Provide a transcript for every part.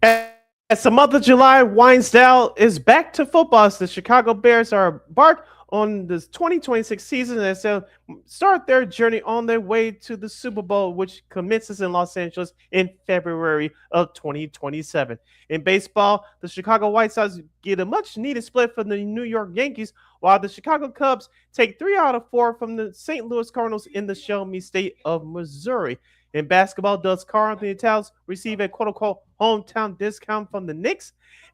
As the month of July winds down, is back to football as the Chicago Bears are embarked on this 2026 season as they start their journey on their way to the Super Bowl, which commences in Los Angeles in February of 2027. In baseball, the Chicago White Sox get a much needed split from the New York Yankees, while the Chicago Cubs take 3 out of 4 from the St. Louis Cardinals in the Show Me State of Missouri. In basketball, does Karl Anthony Towns receive a quote unquote hometown discount from the Knicks?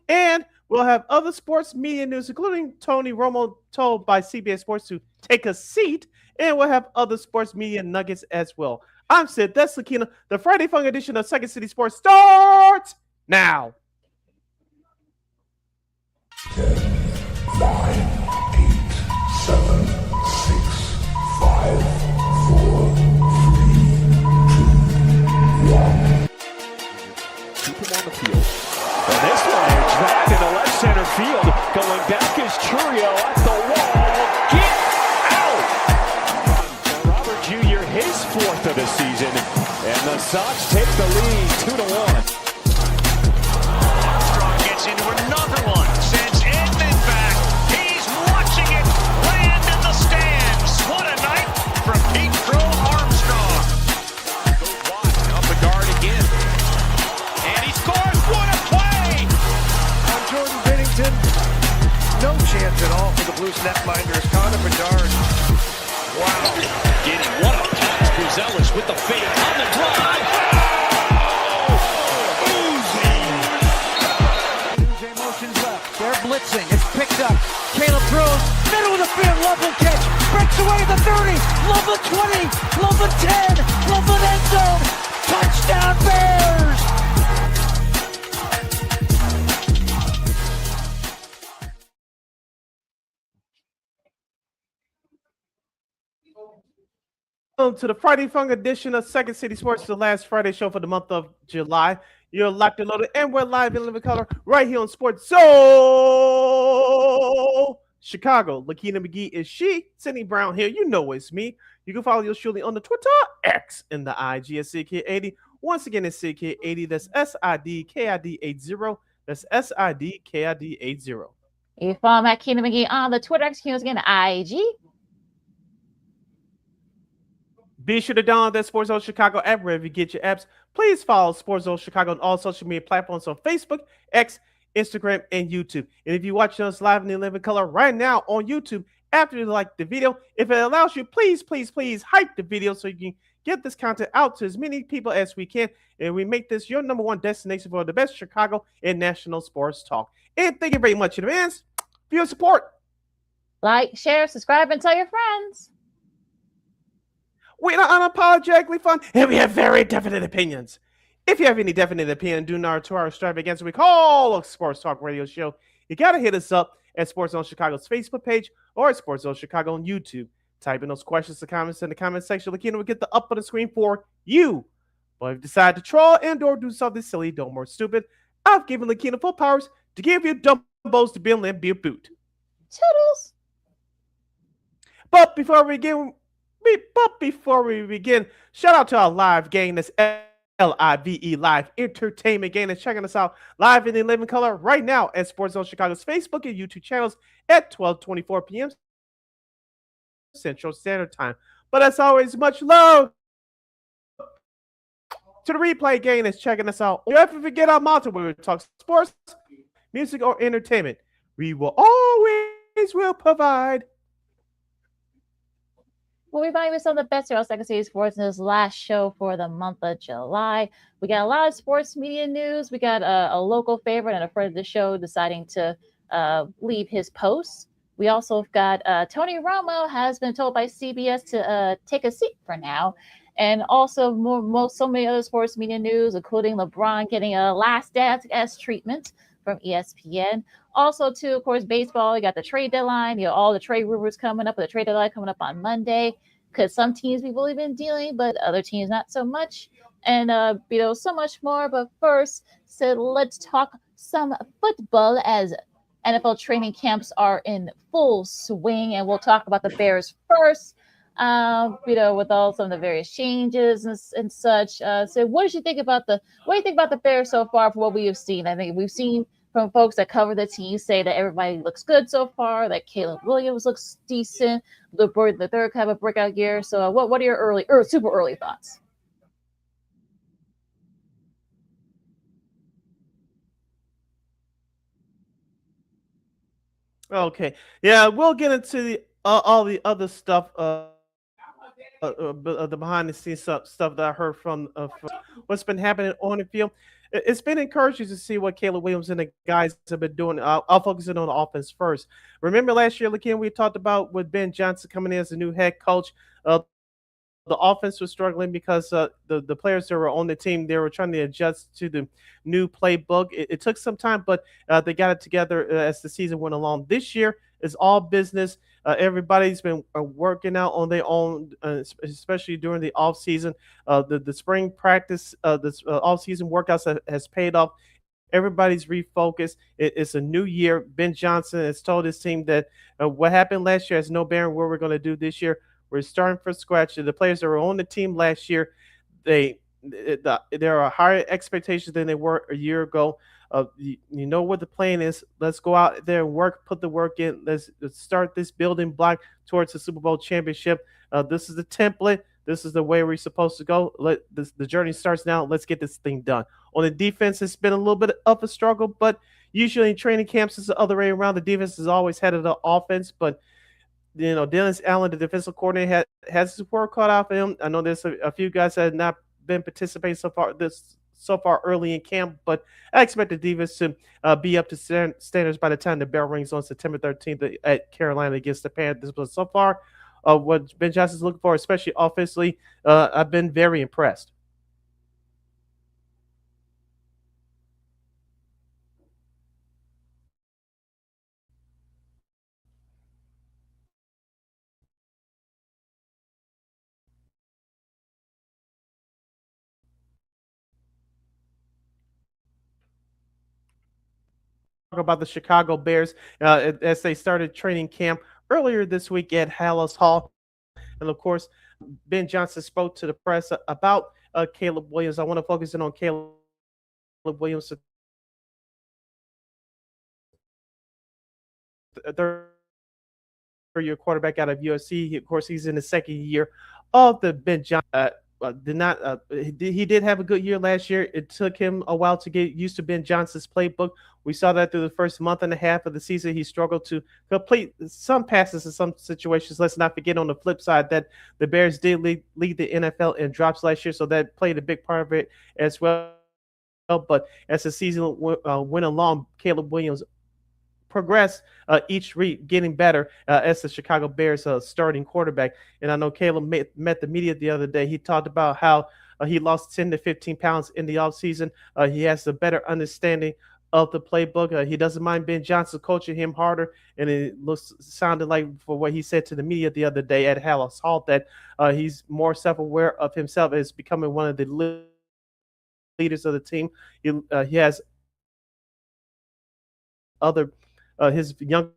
And we'll have other sports media news, including Tony Romo told by CBS Sports to take a seat. And we'll have other sports media nuggets as well. I'm Sid, that's LaKeena. The Friday Fun edition of Second City Sports starts now. 10, 9, 8, 7, 6, 5, 4, 1. Keep him on the field. And this one, drive into left center field. Going back is Churio at the wall. Get out! Robert Jr., his 4th of the season. And the Sox take the lead 2-1. Armstrong gets into another one. Sends Edman back. He's watching it land in the stands. What a night from Pete Crow Armstrong. Goes wide, up the guard again. And he scores. What a play! On Jordan Bennington, no chance at all for the Blues netminders. Connor Bedard. Wow. Getting what a pass. Buzelis with the fake on the drive. J motions left. They're blitzing. It's picked up. Caleb throws. Middle of the field. Love will catch. Breaks away the 30. Love the 20. Love the 10. Love the end zone. Touchdown Bears. Welcome to the Friday Fun edition of Second City Sports, the last Friday show for the month of July. You're locked and loaded, and we're live in living color right here on Sports Soul Chicago. LaKeena McGee is she. Sidney Brown here. You know it's me. You can follow yours truly on the Twitter, X, and the IG at SidKid80. Once again, it's SidKid80. That's SIDKID80. That's SIDKID80. You follow Matt Keena McGee on the Twitter, X, again, IG. Be sure to download that Sports Zone Chicago app wherever you get your apps. Please follow Sports Zone Chicago on all social media platforms on Facebook, X, Instagram, and YouTube. And if you're watching us live in the living color right now on YouTube, after you like the video, if it allows you, please hype the video so you can get this content out to as many people as we can. And we make this your #1 destination for the best Chicago and national sports talk. And thank you very much in advance for your support. Like, share, subscribe, and tell your friends. We're not unapologetically fun, and we have very definite opinions. If you have any definite opinion, do not to our extravaganza we call a sports talk radio show, you got to hit us up at Sports Zone Chicago's Facebook page or at Sports Zone Chicago on YouTube. Type in those questions and comments in the comment section. LaKeena will get the up on the screen for you. But if you decide to troll and or do something silly, dumb, or stupid, I've given LaKeena full powers to give you dumbos to Bill and be a boot. Toodles. But before we begin, shout out to our live gang. That's LIVE Live Entertainment Gang. That's checking us out live in the living color right now at Sports Zone Chicago's Facebook and YouTube channels at 12:24 p.m. Central Standard Time. But as always, much love to the replay gang that's checking us out. Don't ever forget our motto where we talk sports, music, or entertainment. We will always will provide. We'll be buying some of the best Second City Sports in this last show for the month of July. We got a lot of sports media news. We got a local favorite and a friend of the show deciding to leave his post. We also got Tony Romo has been told by CBS to take a seat for now. And also so many other sports media news, including LeBron getting a last dance treatment from ESPN. Also, too, of course, baseball. You got the trade deadline. All the trade rumors coming up. The trade deadline coming up on Monday. Because some teams we've really been dealing, but other teams not so much. And so much more. But first, so let's talk some football as NFL training camps are in full swing, and we'll talk about the Bears first. with all some of the various changes and such. So what did you think about what do you think about the Bears so far for what we have seen? I think we've seen from folks that cover the team say that everybody looks good so far, that Caleb Williams looks decent, the third have a breakout year. So what are your early or super early thoughts? Okay, yeah, we'll get into all the other stuff, the behind the scenes stuff that I heard from what's been happening on the field. It's been encouraging to see what Caleb Williams and the guys have been doing. I'll focus in on the offense first. Remember last year, LaKeena, we talked about with Ben Johnson coming in as the new head coach. Uh, the offense was struggling because the players that were on the team, they were trying to adjust to the new playbook. It took some time, but they got it together as the season went along. This year is all business. Everybody's been working out on their own, especially during the off season. The spring practice, this off season workouts has paid off. Everybody's refocused. It's a new year. Ben Johnson has told his team that what happened last year has no bearing what we're going to do this year. We're starting from scratch. The players that were on the team last year, there are higher expectations than they were a year ago. You know what the plan is. Let's go out there and work, put the work in. Let's start this building block towards the Super Bowl championship. This is the template. This is the way we're supposed to go. The journey starts now. Let's get this thing done. On the defense, it's been a little bit of a struggle, but usually in training camps, it's the other way around. The defense has always had the offense, but Dennis Allen, the defensive coordinator, has his work cut out for him. I know there's a few guys that have not been participating so far early in camp, but I expect the defense to be up to standards by the time the bell rings on September 13th at Carolina against the Panthers. But so far, what Ben Johnson's looking for, especially offensively, I've been very impressed. Talk about the Chicago Bears as they started training camp earlier this week at Hallis Hall. And of course, Ben Johnson spoke to the press about Caleb Williams. I want to focus in on Caleb Williams, a third-year quarterback out of USC. Of course, he's in the second year of the Ben Johnson. Did not he did have a good year last year. It took him a while to get used to Ben Johnson's playbook. We saw that through the first month and a half of the season. He struggled to complete some passes in some situations. Let's not forget on the flip side that the Bears did lead the NFL in drops last year, so that played a big part of it as well. But as the season went along, Caleb Williams progress each week, getting better as the Chicago Bears starting quarterback. And I know Caleb met the media the other day. He talked about how he lost 10 to 15 pounds in the offseason. He has a better understanding of the playbook. He doesn't mind Ben Johnson coaching him harder. And it sounded like, for what he said to the media the other day at Hallis Hall, that he's more self-aware of himself as becoming one of the leaders of the team. He has other his younger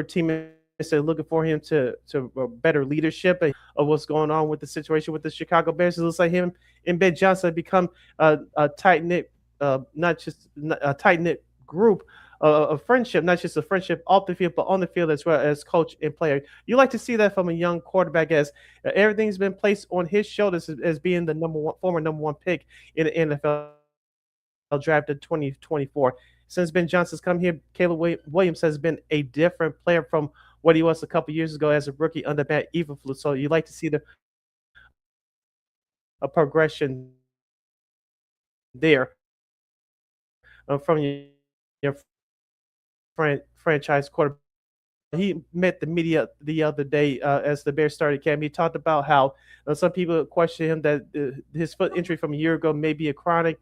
teammates are looking for him to better leadership of what's going on with the situation with the Chicago Bears. It looks like him and Ben Johnson have become a tight knit, not just a tight knit group of friendship, not just a friendship off the field, but on the field as well as coach and player. You like to see that from a young quarterback, as everything's been placed on his shoulders as being the former number one pick in the NFL draft in 2024. Since Ben Johnson's come here, Caleb Williams has been a different player from what he was a couple years ago as a rookie under Matt Eberflus. So you like to see a progression there from your franchise quarterback. He met the media the other day as the Bears started camp. He talked about how some people question him that his foot injury from a year ago may be a chronic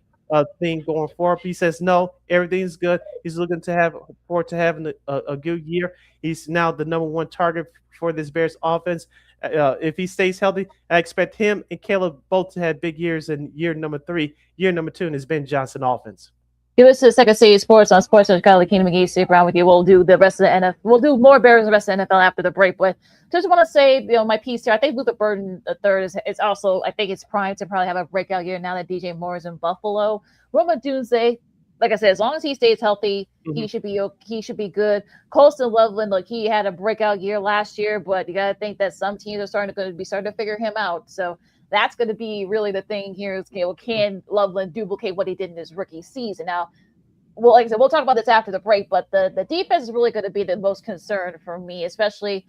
thing going forward. He says no, everything's good. He's looking to have forward to having a good year. He's now the number one target for this Bears offense. If he stays healthy, I expect him and Caleb both to have big years in year number 3. Year number 2 in his Ben Johnson offense. Give us the Second City Sports on Sports Chicago. LaKeena, McGee, stick around with you. We'll do the rest of the NFL. We'll do more Bears the rest of the NFL after the break. But just want to say, my piece here. I think Luther Burden III is also. I think it's primed to probably have a breakout year now that DJ Moore is in Buffalo. Roma Dunze, like I said, as long as he stays healthy, he should be good. Colston Loveland, look, he had a breakout year last year, but you got to think that some teams are starting to figure him out. So that's going to be really the thing here is, can Loveland duplicate what he did in his rookie season? Now, well, like I said, we'll talk about this after the break, but the defense is really going to be the most concern for me, especially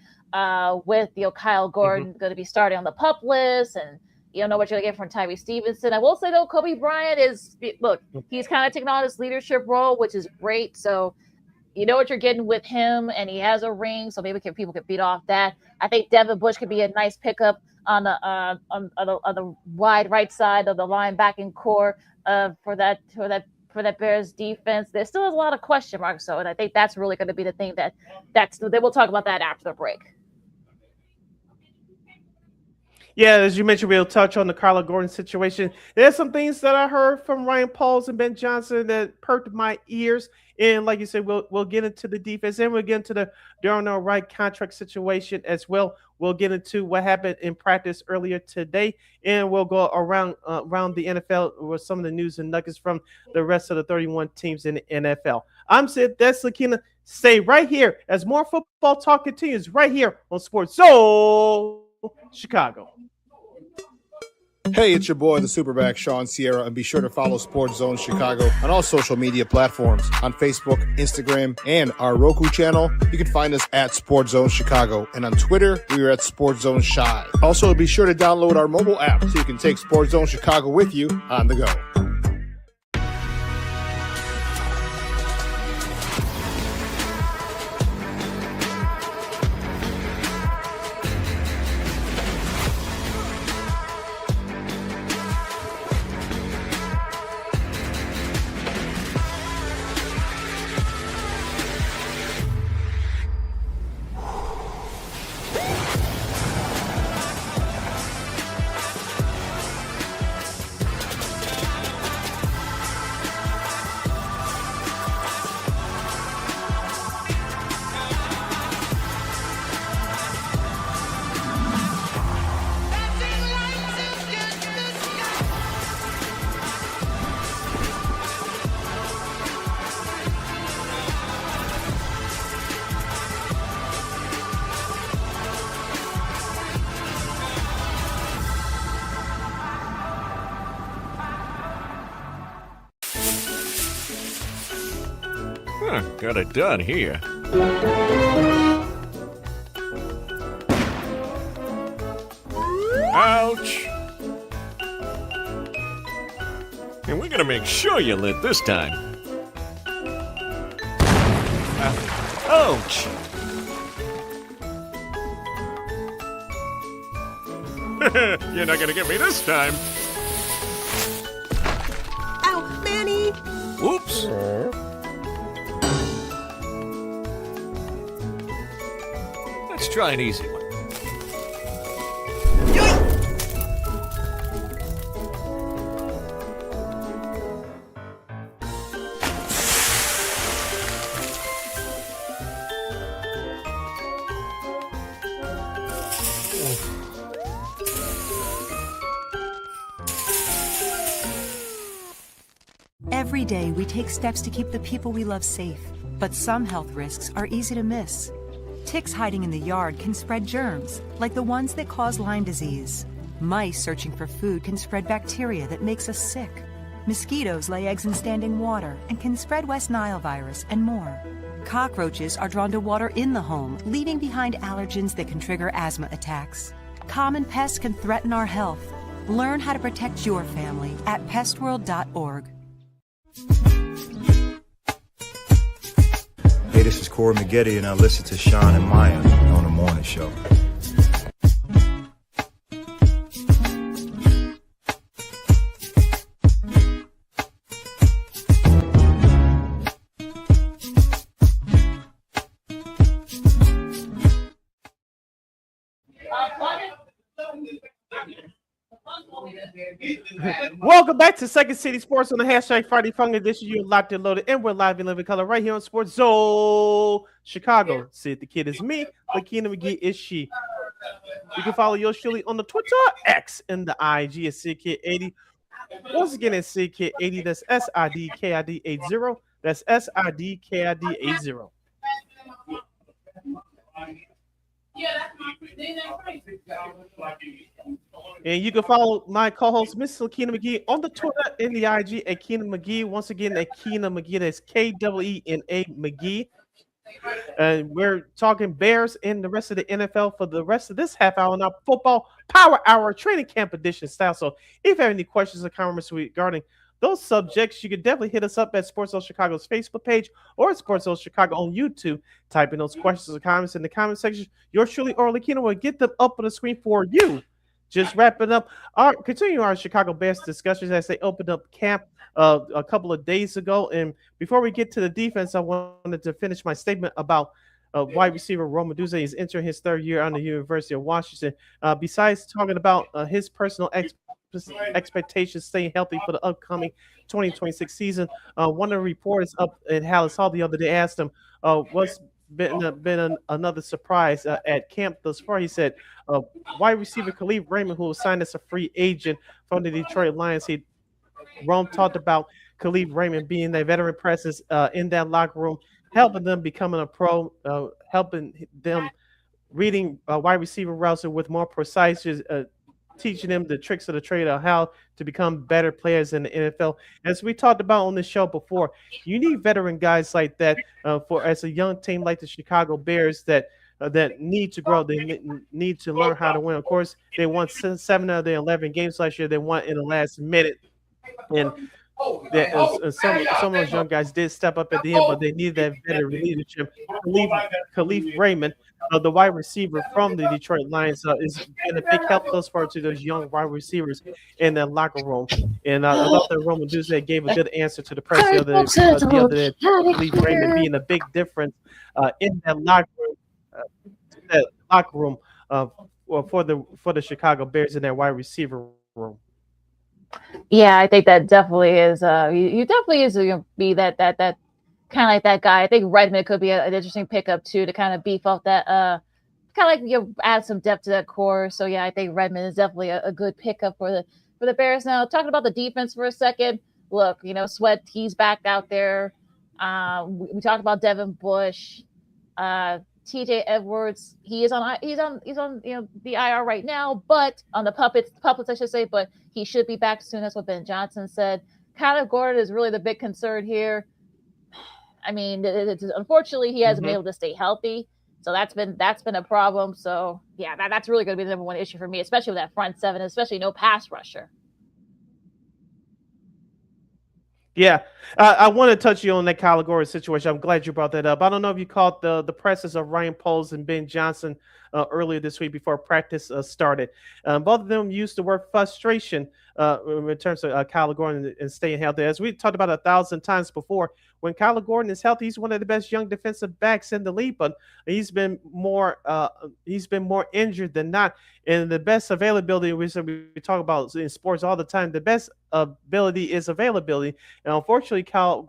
with Kyle Gordon going to be starting on the PUP list, and you don't know what you're going to get from Tyree Stevenson. I will say, though, Kobe Bryant he's kind of taking on this leadership role, which is great. So you know what you're getting with him, and he has a ring, so maybe people can feed off that. I think Devin Bush could be a nice pickup on the wide right side of the linebacking core for that Bears defense. There still is a lot of question marks, so and I think that's really going to be the thing we'll talk about that after the break. Yeah, as you mentioned, we'll touch on the Kyler Gordon situation. There's some things that I heard from Ryan Pauls and Ben Johnson that perked my ears. And like you said, we'll get into the defense, and we'll get into the Darnell Wright contract situation as well. We'll get into what happened in practice earlier today, and we'll go around the NFL with some of the news and nuggets from the rest of the 31 teams in the NFL. I'm Sid. That's LaKeena. Stay right here as more football talk continues right here on Sports Zone Chicago. Hey, it's your boy, the Superback, Sean Sierra, and be sure to follow Sports Zone Chicago on all social media platforms, on Facebook, Instagram, and our Roku channel. You can find us at Sports Zone Chicago, and on Twitter, we are at Sports Zone Shy. Also, be sure to download our mobile app so you can take Sports Zone Chicago with you on the go. Got it done here. Ouch! And we're gonna make sure you lit this time. Ouch! You're not gonna get me this time. Ow, Manny! Whoops! Let's try an easy one. Every day we take steps to keep the people we love safe, but some health risks are easy to miss. Ticks hiding in the yard can spread germs, like the ones that cause Lyme disease. Mice searching for food can spread bacteria that makes us sick. Mosquitoes lay eggs in standing water and can spread West Nile virus and more. Cockroaches are drawn to water in the home, leaving behind allergens that can trigger asthma attacks. Common pests can threaten our health. Learn how to protect your family at pestworld.org. Hey, this is Corey McGetty, and I listen to Sean and Maya on the morning show. Welcome back to Second City Sports on the hashtag Friday Funk Edition. You're locked and loaded, and we're live in living color right here on Sports Zone Chicago. Sid the Kid is me. LaKeena McGee is she. You can follow yours truly on the Twitter, X, and the IG at SidKid80. Once again, it's SidKid80. That's SIDKID80. That's SIDKID80. And you can follow my co-host, Miss LaKeena McGee, on the Twitter and the IG at Keena McGee. Once again, at Keena McGee. That's KEENA McGee. And we're talking Bears and the rest of the NFL for the rest of this half hour in our football power hour training camp edition style. So if you have any questions or comments regarding those subjects, you can definitely hit us up at Sports Zone Chicago's Facebook page or Sports Zone Chicago on YouTube. Type in those questions or comments in the comment section. Yours truly or LaKeena will get them up on the screen for you. Just wrapping up continue our Chicago Bears discussions as they opened up camp a couple of days ago. And before we get to the defense, I wanted to finish my statement about wide receiver Roma Duze is entering his third year on the University of Washington. Besides talking about his personal expectations staying healthy for the upcoming 2026 season, one of the reporters up in Hallis Hall the other day asked him what's been another surprise at camp thus far. He said wide receiver Khalif Raymond, who was signed as a free agent from the Detroit Lions. Rome talked about Khalif Raymond being a veteran presence in that locker room, helping them becoming a pro, helping them reading wide receiver routes with more precise, teaching them the tricks of the trade of how to become better players in the NFL. As we talked about on this show before, you need veteran guys like that for as a young team like the Chicago Bears that need to grow. They need to learn how to win. Of course, they won 7 out of their 11 games last year. They won in the last minute. And some of those young guys did step up at the end, but they need that veteran leadership. Khalif Raymond, the wide receiver from the Detroit Lions, is been a big help thus far to those young wide receivers in that locker room. And I thought that Roman Duce gave a good answer to the press the other day. Khalif Raymond being a big difference in that locker room for the Chicago Bears in that wide receiver room. Yeah, I think that definitely is. You definitely is going to be that kind of like that guy. I think Redmond could be an interesting pickup too to kind of beef up that kind of like add some depth to that core. So yeah, I think Redmond is definitely a good pickup for the Bears. Now talking about the defense for a second. Look, Sweat, he's back out there. We talked about Devin Bush. TJ Edwards, he's on the IR right now, but on the puppets I should say, but he should be back soon. That's what Ben Johnson said. Kyler Gordon is really the big concern here. I mean, unfortunately he hasn't been able to stay healthy, so that's been a problem. So yeah, that's really going to be the number one issue for me, especially with that front seven, especially no pass rusher. Yeah, I want to touch you on that Kyler Gordon situation. I'm glad you brought that up. I don't know if you caught the presses of Ryan Poles and Ben Johnson earlier this week before practice started. Both of them used the word frustration in terms of Kyler Gordon and staying healthy. As we talked about 1,000 times before, when Kyler Gordon is healthy, he's one of the best young defensive backs in the league, but he's been more injured than not. And the best availability, we talk about in sports all the time, the best ability is availability. And unfortunately, Kyler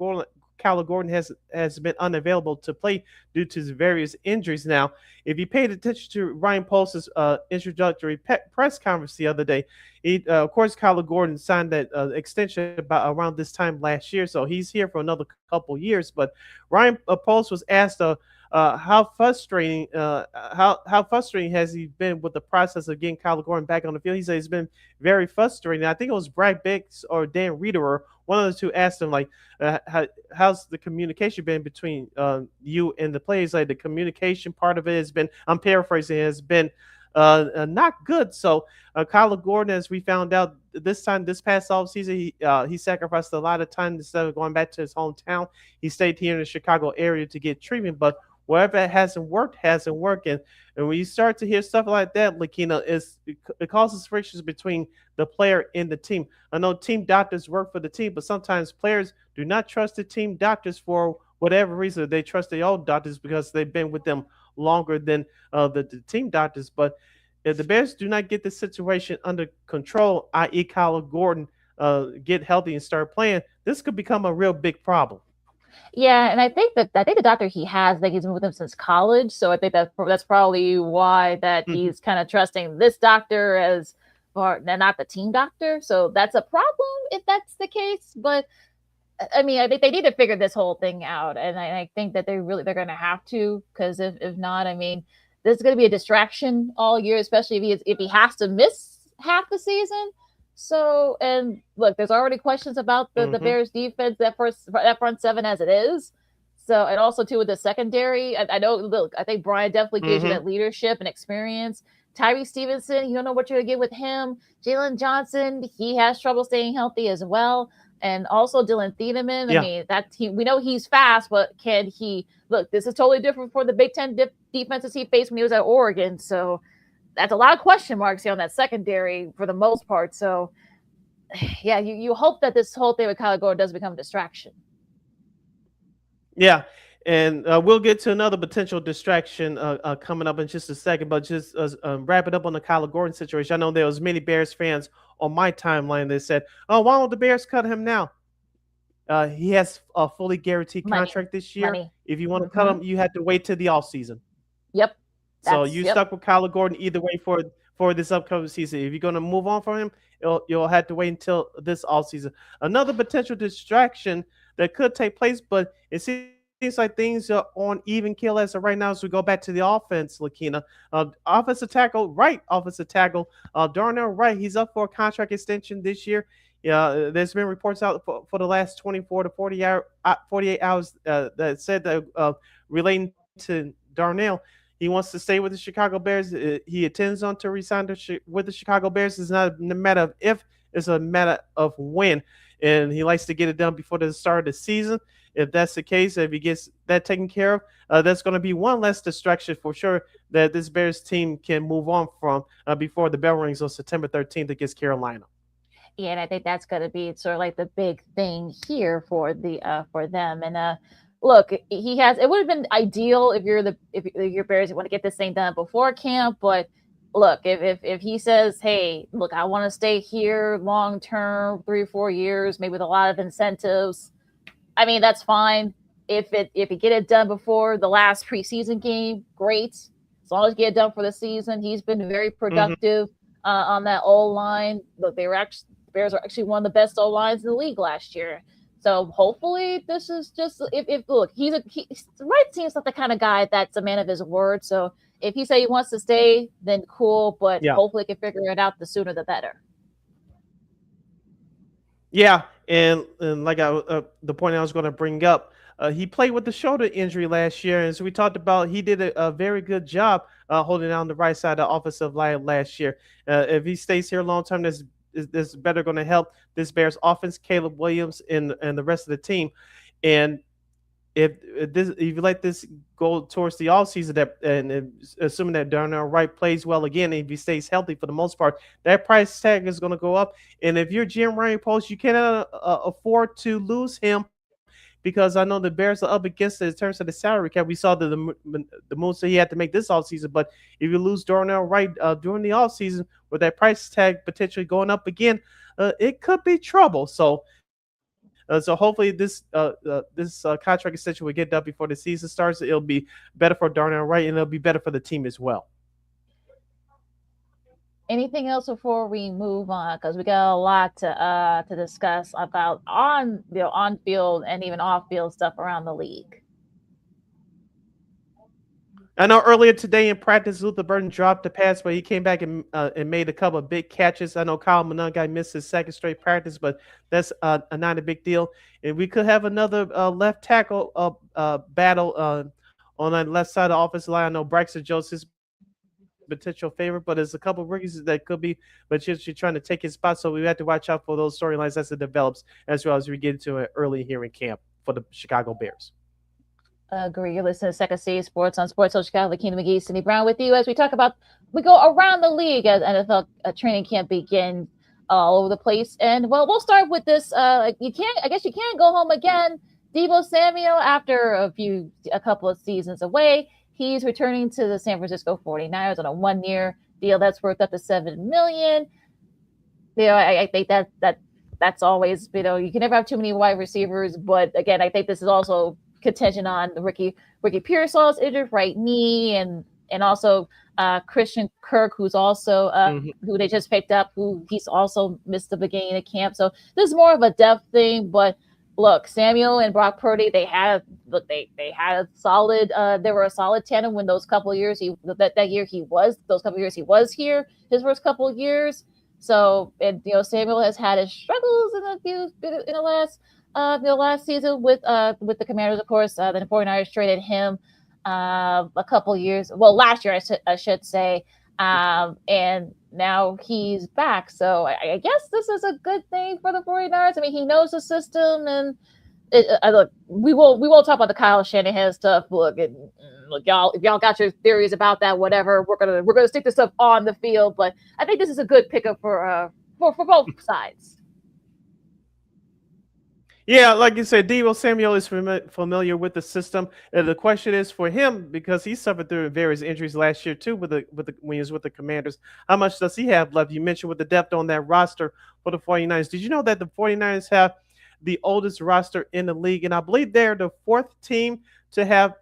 Gordon has been unavailable to play due to his various injuries. Now, if you paid attention to Ryan Poles' introductory press conference the other day, of course, Kyler Gordon signed that extension about around this time last year, so he's here for another couple years. But Ryan Poles was asked how frustrating has he been with the process of getting Kyler Gordon back on the field. He said it's been very frustrating. I think it was Brad Biggs or Dan Reederer, one of the two, asked him, like, how's the communication been between you and the players? Like, the communication part of it has been, I'm paraphrasing, has been not good. So Kyler Gordon, as we found out this past offseason, he sacrificed a lot of time instead of going back to his hometown. He stayed here in the Chicago area to get treatment, but wherever it hasn't worked. And when you start to hear stuff like that, LaKeena, it causes frictions between the player and the team. I know team doctors work for the team, but sometimes players do not trust the team doctors for whatever reason. They trust their own doctors because they've been with them longer than the team doctors. But if the Bears do not get the situation under control, i.e. Kyler Gordon get healthy and start playing, this could become a real big problem. Yeah, and I think the doctor he has, I think he's been with him since college. So I think that's probably why that he's kind of trusting this doctor as or not the team doctor. So that's a problem if that's the case. But I mean, I think they need to figure this whole thing out, and I think that they're going to have to, because if not, I mean, this is going to be a distraction all year, especially if he has to miss half the season. So, and look, there's already questions about the Bears defense, that front seven as it is. So, and also too with the secondary, I know. Look, I think Brian definitely gives you that leadership and experience. Tyree Stevenson, you don't know what you're gonna get with him. Jalen Johnson, he has trouble staying healthy as well. And also Dylan Thiedemann. Yeah. I mean, we know he's fast, but can he look? This is totally different for the Big Ten defenses he faced when he was at Oregon. So that's a lot of question marks here on that secondary for the most part. So yeah, you hope that this whole thing with Kyler Gordon does become a distraction. Yeah. And we'll get to another potential distraction coming up in just a second, but just wrap it up on the Kyler Gordon situation. I know there was many Bears fans on my timeline that said, "Oh, why don't the Bears cut him now?" He has a fully guaranteed contract this year. If you want to cut him, you had to wait till the offseason. Yep. So stuck with Kyler Gordon either way for this upcoming season. If you're going to move on from him, you'll have to wait until this offseason. Another potential distraction that could take place, but it seems like things are on even keel as of right now as we go back to the offense, LaKeena. Offensive tackle, Darnell Wright, he's up for a contract extension this year. Yeah, there's been reports out for the last 24 to 48 hours that said that relating to Darnell. He wants to stay with the Chicago Bears. He intends on to resign with the Chicago Bears. It's not a matter of if, it's a matter of when. And he likes to get it done before the start of the season. If that's the case, if he gets that taken care of, that's going to be one less distraction for sure that this Bears team can move on from before the bell rings on September 13th against Carolina. Yeah, and I think that's going to be sort of like the big thing here for them. And look, it would have been ideal if your Bears want to get this thing done before camp. But look, if he says, hey, look, I want to stay here long term, 3 or 4 years, maybe with a lot of incentives, I mean, that's fine. If you get it done before the last preseason game, great. As long as you get it done for the season, he's been very productive on that O-line. Look, Bears are actually one of the best O-lines in the league last year. So hopefully this is just look, Wright seems like the kind of guy that's a man of his word. So if he say he wants to stay, then cool. But hopefully he can figure it out, the sooner the better. Yeah, and like the point I was going to bring up, he played with the shoulder injury last year, and so we talked about he did a very good job holding down the right side of the offensive line last year. If he stays here long term, this better going to help this Bears offense, Caleb Williams, and the rest of the team. And if you let this go towards the offseason, and assuming that Darnell Wright plays well again, and if he stays healthy for the most part, that price tag is going to go up. And if you're Jim Ryan Post, you cannot afford to lose him, because I know the Bears are up against it in terms of the salary cap. We saw the moves that he had to make this offseason. But if you lose Darnell Wright during the offseason with that price tag potentially going up again, it could be trouble. So hopefully this contract extension will get done before the season starts. It'll be better for Darnell Wright, and it'll be better for the team as well. Anything else before we move on? Because we got a lot to discuss about on field and even off field stuff around the league. I know earlier today in practice, Luther Burden dropped the pass, but he came back and made a couple of big catches. I know Kyle Monangai missed his second straight practice, but that's not a big deal. And we could have another left tackle battle on the left side of the offensive line. I know Braxton Jones is potential favorite, but there's a couple of rookies that could be, but you're trying to take his spot. So we have to watch out for those storylines as it develops, as well as we get into it early here in camp for the Chicago Bears. Agree. You're listening to Second City Sports on Sports Social Chicago. LaKeena, McGee, Sidney Brown with you as we go around the league as NFL training camp begins all over the place. And well, we'll start with this. I guess you can't go home again. Deebo Samuel, after a couple of seasons away, he's returning to the San Francisco 49ers on a 1-year deal that's worth up to $7 million. I think that that's always, you can never have too many wide receivers. But again, I think this is also contingent on Ricky Pearsall's injured right knee, and also Christian Kirk, who's also who they just picked up, who he's also missed the beginning of camp. So this is more of a depth thing. But look, Samuel and Brock Purdy, they had a solid. They were a solid tandem when those couple of years those couple of years he was here, his first couple of years. So, and Samuel has had his struggles in the last season with the Commanders, of course. The 49ers traded him a couple years. Well, last year I should say, and now he's back. So I guess this is a good thing for the 49ers. I mean, he knows the system, and look, we won't talk about the Kyle Shanahan stuff. Look, y'all, if y'all got your theories about that, whatever, we're gonna stick this stuff on the field. But I think this is a good pickup for both sides. Yeah, like you said, Deebo Samuel is familiar with the system. And the question is for him, because he suffered through various injuries last year too when he was with the Commanders. How much does he have left? You mentioned with the depth on that roster for the 49ers. Did you know that the 49ers have the oldest roster in the league? And I believe they're the fourth team to have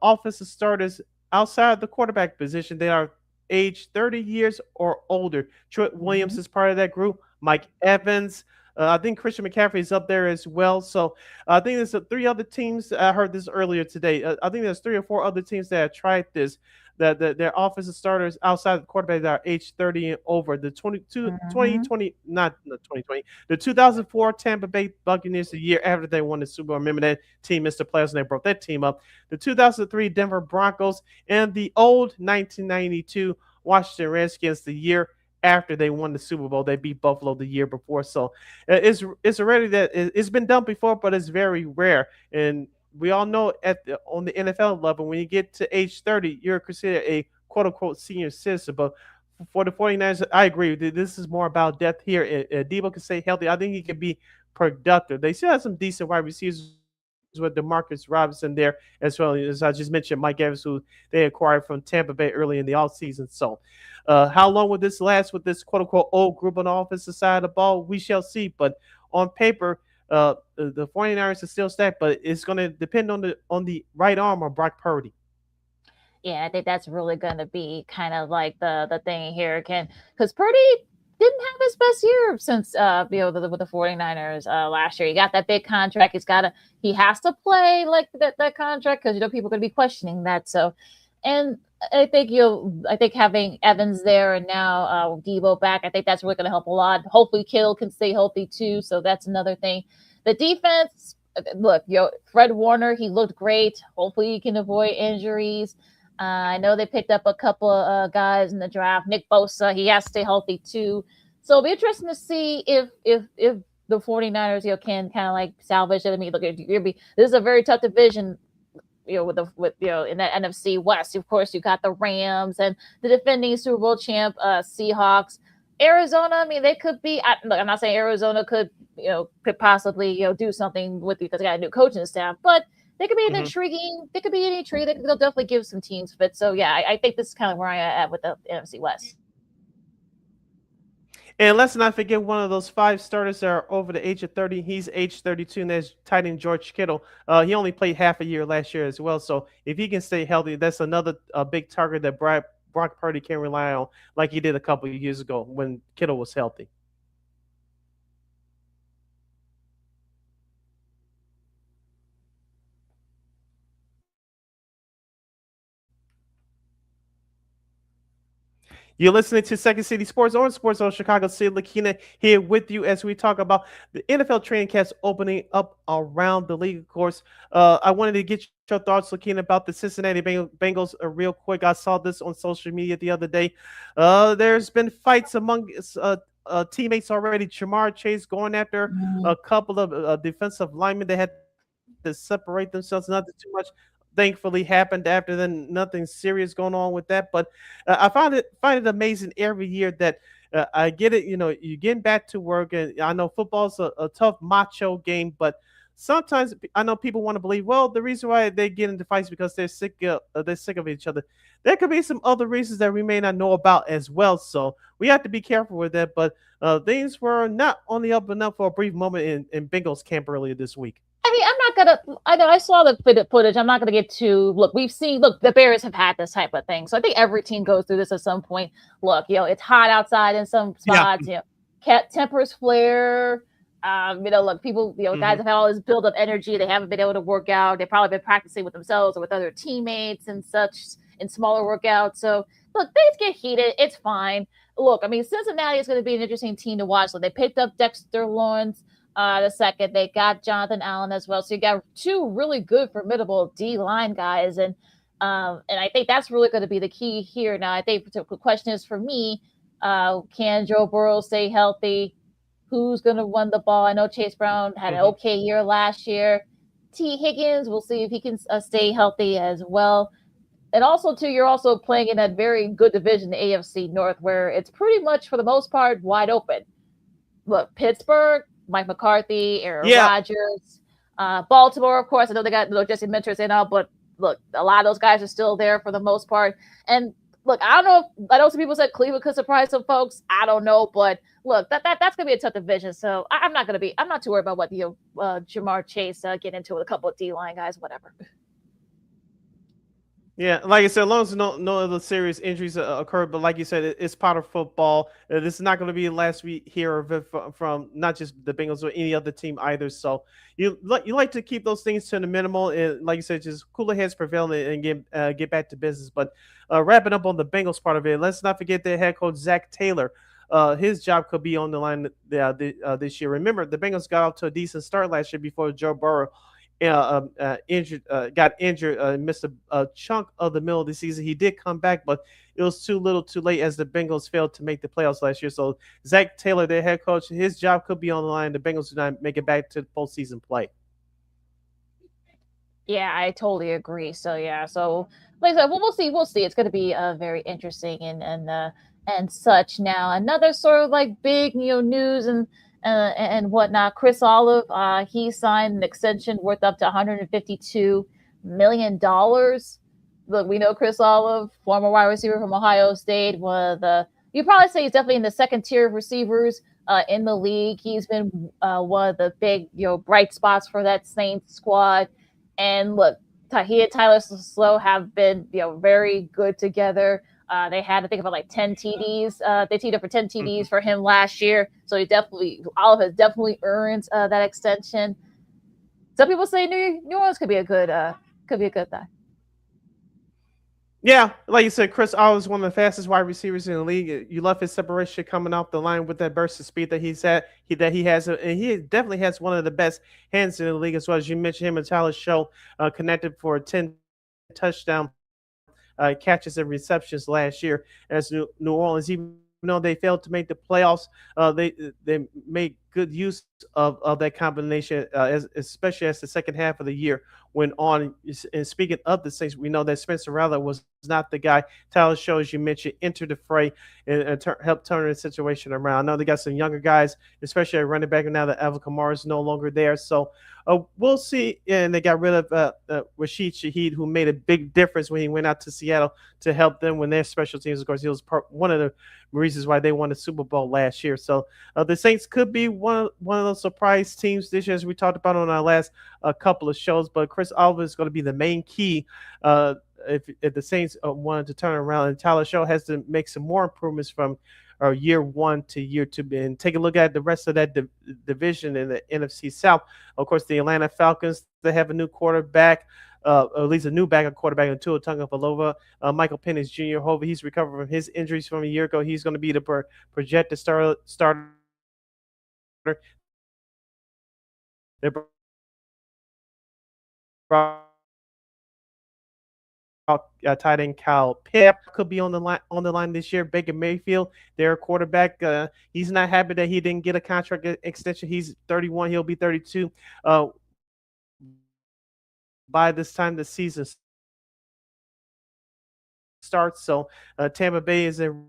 offensive starters outside the quarterback position. They are age 30 years or older. Troy Williams is part of that group. Mike Evans. I think Christian McCaffrey is up there as well. So I think there's three other teams. I heard this earlier today. I think there's 3 or 4 other teams that have tried this, that their offensive starters outside the quarterback that are age 30 and over. The 2004 Tampa Bay Buccaneers, the year after they won the Super Bowl. Remember that team missed the playoffs and they broke that team up. The 2003 Denver Broncos and the old 1992 Washington Redskins, the year after they won the Super Bowl. They beat Buffalo the year before. So it's already that it's been done before, but it's very rare. And we all know on the NFL level, when you get to age 30, you're considered a quote unquote senior citizen. But for the 49ers, I agree. This is more about depth here. Deebo can stay healthy. I think he can be productive. They still have some decent wide receivers with DeMarcus Robinson there, as well as I just mentioned Mike Evans, who they acquired from Tampa Bay early in the offseason. So how long will this last with this quote-unquote old group on the offensive side of the ball? We shall see. But on paper, the 49ers are still stacked, but it's going to depend on the right arm of Brock Purdy. Yeah, I think that's really going to be kind of like the thing here, because Purdy didn't have his best year since with the 49ers last year. He got that big contract. He has to play like that contract, because people are going to be questioning that. So, and I think having Evans there and now Deebo back, I think that's really going to help a lot. Hopefully Kittle can stay healthy too. So that's another thing. The defense, look, Fred Warner, he looked great. Hopefully he can avoid injuries. I know they picked up a couple of guys in the draft. Nick Bosa, he has to stay healthy too. So it'll be interesting to see if the 49ers, can kind of like salvage it. I mean, look, this is a very tough division, with in that NFC West. Of course, you got the Rams and the defending Super Bowl champ Seahawks. Arizona, I mean, they could be. I'm not saying Arizona could possibly do something with because they got a new coaching staff, but they could be an intriguing. They could be an intrigue. They'll definitely give some teams fit. So yeah, I think this is kind of where I'm at with the NFC West. And let's not forget one of those 5 starters that are over the age of 30. He's age 32, and that's tight end George Kittle. He only played half a year last year as well. So if he can stay healthy, that's another big target that Brock Purdy can rely on, like he did a couple of years ago when Kittle was healthy. You're listening to Second City Sports on Sports Zone Chicago City. LaKeena here with you as we talk about the NFL training camps opening up around the league. Of course, I wanted to get your thoughts, LaKeena, about the Cincinnati Bengals real quick. I saw this on social media the other day. There's been fights among teammates already. Jamar Chase going after a couple of defensive linemen. They had to separate themselves. Nothing too much thankfully happened after then. Nothing serious going on with that, but I find it amazing every year that I get it. You're getting back to work, and I know football's a tough macho game, but sometimes I know people want to believe, well, the reason why they get into fights because they're sick of each other. There could be some other reasons that we may not know about as well. So we have to be careful with that. But things were not on the up and up for a brief moment in Bengals camp earlier this week. I mean, I'm not gonna. I know I saw the footage. I'm not gonna get too. Look, we've seen. Look, the Bears have had this type of thing, so I think every team goes through this at some point. Look, it's hot outside in some spots. Tempers flare. Look, people. Guys have had all this build up energy. They haven't been able to work out. They've probably been practicing with themselves or with other teammates and such in smaller workouts. So look, things get heated. It's fine. Look, I mean, Cincinnati is going to be an interesting team to watch. So they picked up Dexter Lawrence. The second, they got Jonathan Allen as well. So you got two really good, formidable D-line guys. And I think that's really going to be the key here. Now, I think the question is for me, can Joe Burrow stay healthy? Who's going to run the ball? I know Chase Brown had an okay year last year. T. Higgins, we'll see if he can stay healthy as well. And also, too, you're also playing in that very good division, the AFC North, where it's pretty much, for the most part, wide open. Look, Pittsburgh, Mike McCarthy, Aaron Rodgers, Baltimore, of course. I know they got Jesse Mentors in all, but look, a lot of those guys are still there for the most part. And look, I don't know. I know some people said Cleveland could surprise some folks. I don't know, but look, that's gonna be a tough division. So I'm not too worried about what Jamar Chase get into with a couple of D-line guys, whatever. Yeah, like I said, as long as no other serious injuries occur, but like you said, it's part of football. This is not going to be the last we hear of it from not just the Bengals or any other team either. So you like to keep those things to the minimal, and like you said, just cooler heads prevail and get back to business. But wrapping up on the Bengals part of it, let's not forget their head coach Zach Taylor. His job could be on the line this year. Remember, the Bengals got off to a decent start last year before Joe Burrow got injured, missed a chunk of the middle of the season. He did come back, but it was too little too late as the Bengals failed to make the playoffs last year. So Zach Taylor, their head coach, his job could be on the line. The Bengals do not make it back to postseason play. Yeah, I totally agree. So yeah, so like I said, we'll see. We'll see. It's going to be very interesting and such. Now, another sort of like big news and whatnot. Chris Olive, he signed an extension worth up to $152 million. Look, we know Chris Olive, former wide receiver from Ohio State, you probably say he's definitely in the second tier of receivers in the league. He's been one of the big, bright spots for that Saints squad. And look, he and Tyler Slow have been, very good together. They had to think about like 10 TDs. They teed up for 10 TDs for him last year. So Olive has definitely earned that extension. Some people say New Orleans could be a good thing. Yeah, like you said, Chris Olive is one of the fastest wide receivers in the league. You love his separation coming off the line with that burst of speed that he has, and he definitely has one of the best hands in the league as well. As you mentioned, him and Tyler Show connected for a 10 touchdown catches and receptions last year as New Orleans. Even though they failed to make the playoffs, they made good use of that combination, especially as the second half of the year went on. And speaking of the Saints, we know that Spencer Rattler was not the guy. Tyler Show, as you mentioned, entered the fray and helped turn the situation around. I know they got some younger guys, especially at running back, and now that Alvin Kamara is no longer there. So we'll see. And they got rid of Rashid Shaheed, who made a big difference when he went out to Seattle to help them when their special teams. Of course, he was one of the reasons why they won the Super Bowl last year. So the Saints could be one of those surprise teams this year, as we talked about on our last couple of shows. But Chris Oliver is going to be the main key if the Saints wanted to turn around. And Tyler Show has to make some more improvements from year one to year two. And take a look at the rest of that division in the NFC South. Of course, the Atlanta Falcons, they have a new quarterback. Or at least a new backup quarterback in Tua Tagovailoa. Michael Penix Jr. Hopefully he's recovered from his injuries from a year ago. He's going to be the projected starter. They brought tight end Kyle Pitt could be on the line this year. Baker Mayfield, their quarterback, he's not happy that he didn't get a contract extension. He's 31. He'll be 32. By this time the season starts. So Tampa Bay is in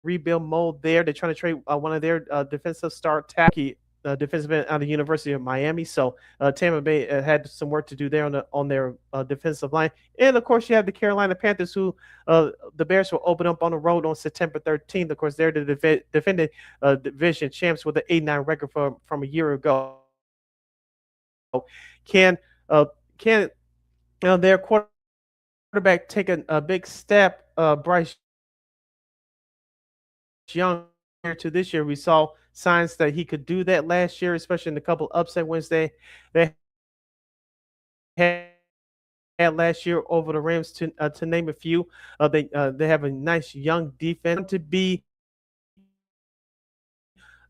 rebuild mode there. They're trying to trade one of their defensive star tackle defensive end out of the University of Miami. So Tampa Bay had some work to do there on their defensive line. And of course, you have the Carolina Panthers, who the Bears will open up on the road on September 13th. Of course, they're the defending division champs with an 8-9 record from a year ago. Can can their quarterback take a big step? Bryce Young to this year, we saw signs that he could do that last year, especially in a couple upset wins they had last year over the Rams, to name a few. They have a nice young defense to be.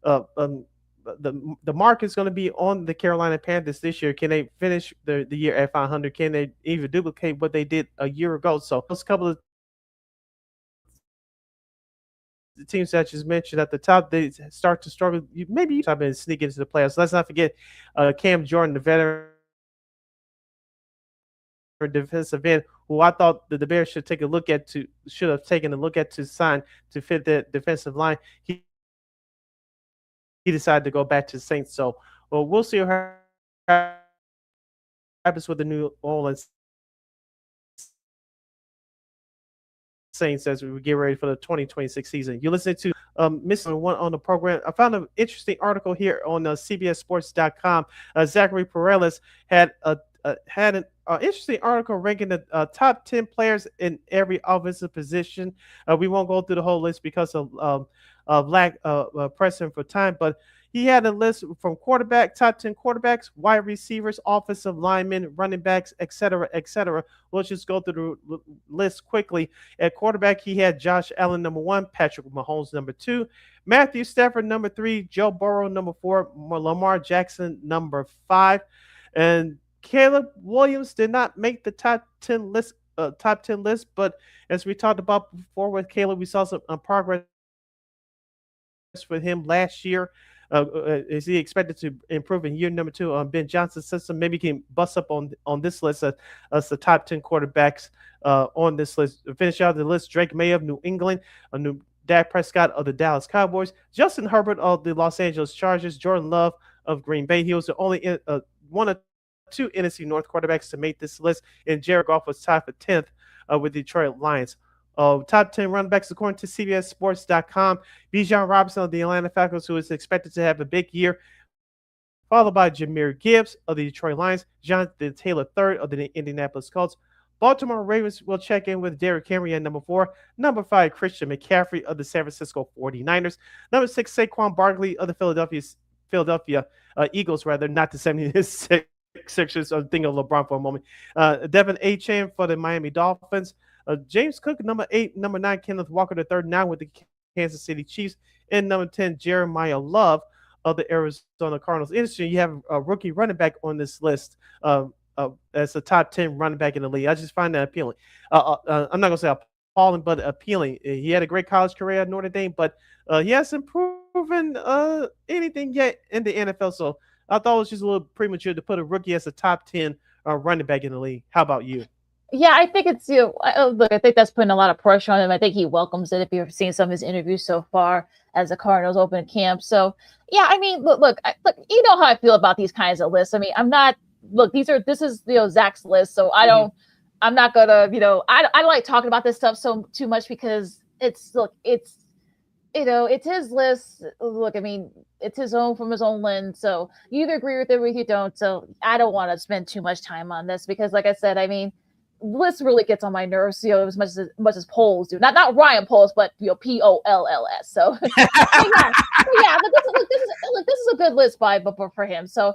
The mark is going to be on the Carolina Panthers this year. Can they finish the year at 500? Can they even duplicate what they did a year ago? So those couple of the teams that I just mentioned at the top, they start to struggle. Maybe you have been sneak into the playoffs. Let's not forget Cam Jordan, the veteran defensive end, who I thought the Bears should have taken a look at to sign to fit the defensive line. He decided to go back to the Saints. So we'll see what happens with the New Orleans Saints as we get ready for the 2026 season. You listen to Mr. One on the program. I found an interesting article here on CBSSports.com. Zachary Perales had an interesting article ranking the top 10 players in every offensive position. We won't go through the whole list because of lack of pressing for time, but he had a list from top 10 quarterbacks, wide receivers, offensive linemen, running backs, etc., etc. We'll just go through the list quickly. At quarterback, he had Josh Allen, number 1, Patrick Mahomes, number 2, Matthew Stafford, number 3, Joe Burrow, number 4, Lamar Jackson, number 5, and Caleb Williams did not make the top 10 list. But as we talked about before with Caleb, we saw some progress with him last year. Is he expected to improve in year number 2 on Ben Johnson's system? Maybe he can bust up on this list as the top 10 quarterbacks on this list. Finish out the list: Drake May of New England, Dak Prescott of the Dallas Cowboys, Justin Herbert of the Los Angeles Chargers, Jordan Love of Green Bay. He was the only one of 2 NFC North quarterbacks to make this list, and Jared Goff was tied for 10th with Detroit Lions. Top 10 running backs according to CBSSports.com. Bijan Robinson of the Atlanta Falcons, who is expected to have a big year, followed by Jahmyr Gibbs of the Detroit Lions, Jonathan Taylor III of the Indianapolis Colts. Baltimore Ravens will check in with Derrick Henry at number 4. Number 5, Christian McCaffrey of the San Francisco 49ers. Number 6, Saquon Barkley of the Philadelphia Eagles, not the 76ers. I'm thinking of LeBron for a moment. Devin Achane for the Miami Dolphins. James Cook, number 8. Number 9, Kenneth Walker III, now with the Kansas City Chiefs. And number 10, Jeremiah Love of the Arizona Cardinals. Interesting, you have a rookie running back on this list as a top 10 running back in the league. I just find that appealing. I'm not going to say appalling, but appealing. He had a great college career at Notre Dame, but he hasn't proven anything yet in the NFL. So I thought it was just a little premature to put a rookie as a top 10 running back in the league. How about you? Yeah, I think it's I think that's putting a lot of pressure on him. I think he welcomes it. If you've seen some of his interviews so far as the Cardinals open camp, so yeah, I mean, look, you know how I feel about these kinds of lists. I mean, I'm not this is Zach's list, so I don't, I'm not gonna I don't like talking about this stuff too much because it's his list. Look, I mean, it's his own from his own lens. So you either agree with it or you don't. So I don't want to spend too much time on this because, like I said, I mean, list really gets on my nerves, as much as polls do. Not Ryan Poles, but POLLS. So yeah, this is a good list for him. So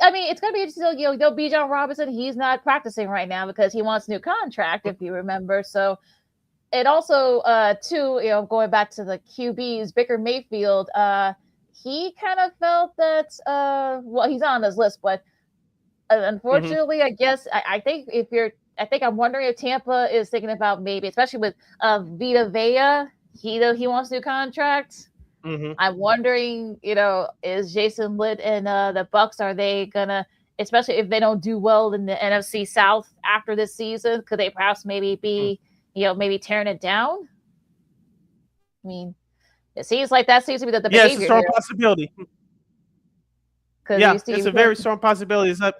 I mean, it's gonna be interesting. Bijan Robinson, he's not practicing right now because he wants a new contract, if you remember. So it also too, going back to the QBs, Baker Mayfield, he kind of felt that he's on this list, but unfortunately, I guess I think I'm wondering if Tampa is thinking about maybe, especially with Vita Vea, he wants a new contract. I'm wondering, is Jason Litt and the Bucks, are they gonna, especially if they don't do well in the NFC South after this season, could they perhaps maybe be, maybe tearing it down? I mean, it seems like that seems to be the behavior. It's a strong possibility. Yeah, it's a very strong possibility. It's not.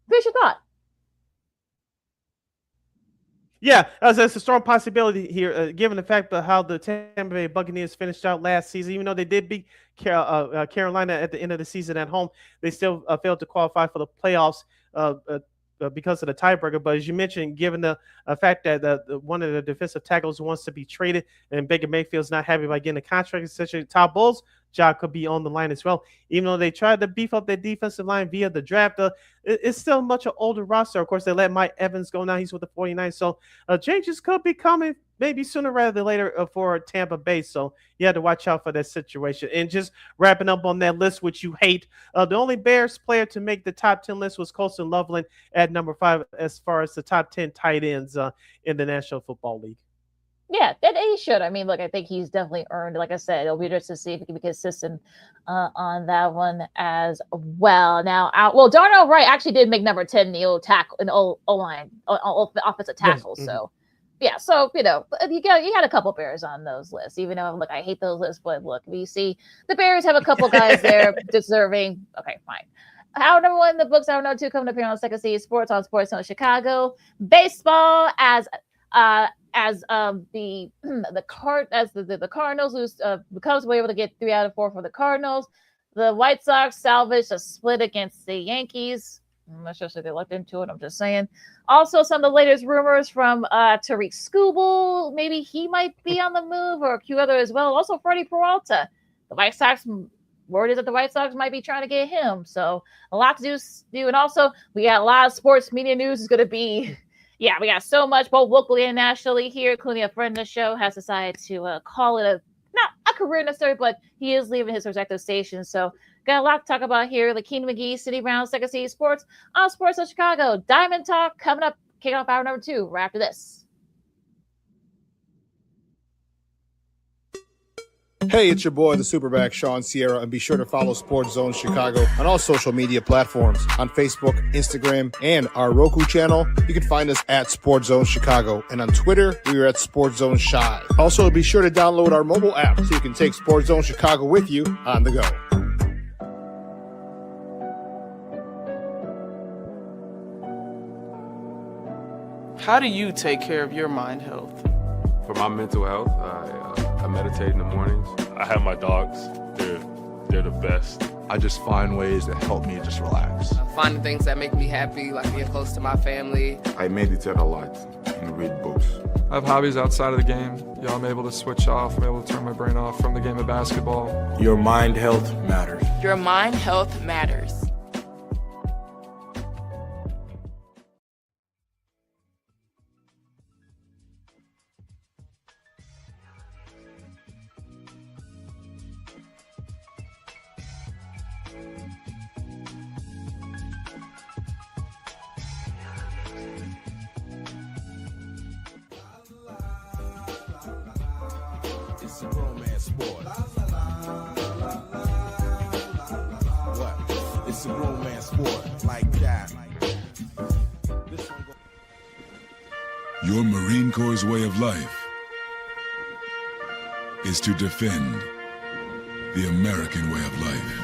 What's your thought? Yeah, it's a strong possibility here, given the fact of how the Tampa Bay Buccaneers finished out last season. Even though they did beat Carolina at the end of the season at home, they still failed to qualify for the playoffs because of the tiebreaker. But as you mentioned, given the fact that one of the defensive tackles wants to be traded and Baker Mayfield's not happy by getting a contract, essentially Todd Bowles' job could be on the line as well. Even though they tried to beef up their defensive line via the draft, it's still much an older roster. Of course, they let Mike Evans go now. He's with the 49ers. So changes could be coming maybe sooner rather than later for Tampa Bay. So you have to watch out for that situation. And just wrapping up on that list, which you hate, the only Bears player to make the top 10 list was Colston Loveland at number 5 as far as the top 10 tight ends in the National Football League. Yeah, that he should. I mean, look, I think he's definitely earned. Like I said, it'll be interesting to see if he can be consistent on that one as well. Now, Darnell Wright actually did make number 10 in the tackle in O-line, offensive tackle. Yes. So, yeah. So you had a couple Bears on those lists. Even though, look, I hate those lists, but look, you see the Bears have a couple guys there deserving. Okay, fine. Our number 1 in the books, our number 2 coming up here on Second City Sports on Sports Zone Chicago. Baseball as the Cardinals lose, the Cubs were able to get 3 out of 4 for the Cardinals. The White Sox salvaged a split against the Yankees. I'm not sure if they looked into it. I'm just saying. Also, some of the latest rumors from Tariq Skubal. Maybe he might be on the move, or a few other as well. Also, Freddie Peralta. The White Sox. Word is that the White Sox might be trying to get him. So a lot to do. And also, we got a lot of sports media news is going to be. Yeah, we got so much, both locally and nationally here, including a friend of the show has decided to call it not a career necessarily, but he is leaving his respective station. So got a lot to talk about here. LaKeena, McGee, Sidney Brown, Second City Sports on Sports of Chicago. Diamond Talk coming up, kicking off hour number 2 right after this. Hey, it's your boy, the Superback, Sean Sierra, and be sure to follow Sports Zone Chicago on all social media platforms on Facebook, Instagram, and our Roku channel. You can find us at Sports Zone Chicago, and on Twitter, we are at Sports Zone Shy. Also, be sure to download our mobile app so you can take Sports Zone Chicago with you on the go. How do you take care of your mind health? For my mental health, I meditate in the mornings. I have my dogs. They're the best. I just find ways that help me just relax. Finding things that make me happy, like being close to my family. I meditate a lot and read books. I have hobbies outside of the game. I'm able to switch off. I'm able to turn my brain off from the game of basketball. Your mind health matters. Your mind health matters. It's a romance sport. What? It's a romance sport like that. Your Marine Corps' way of life is to defend the American way of life.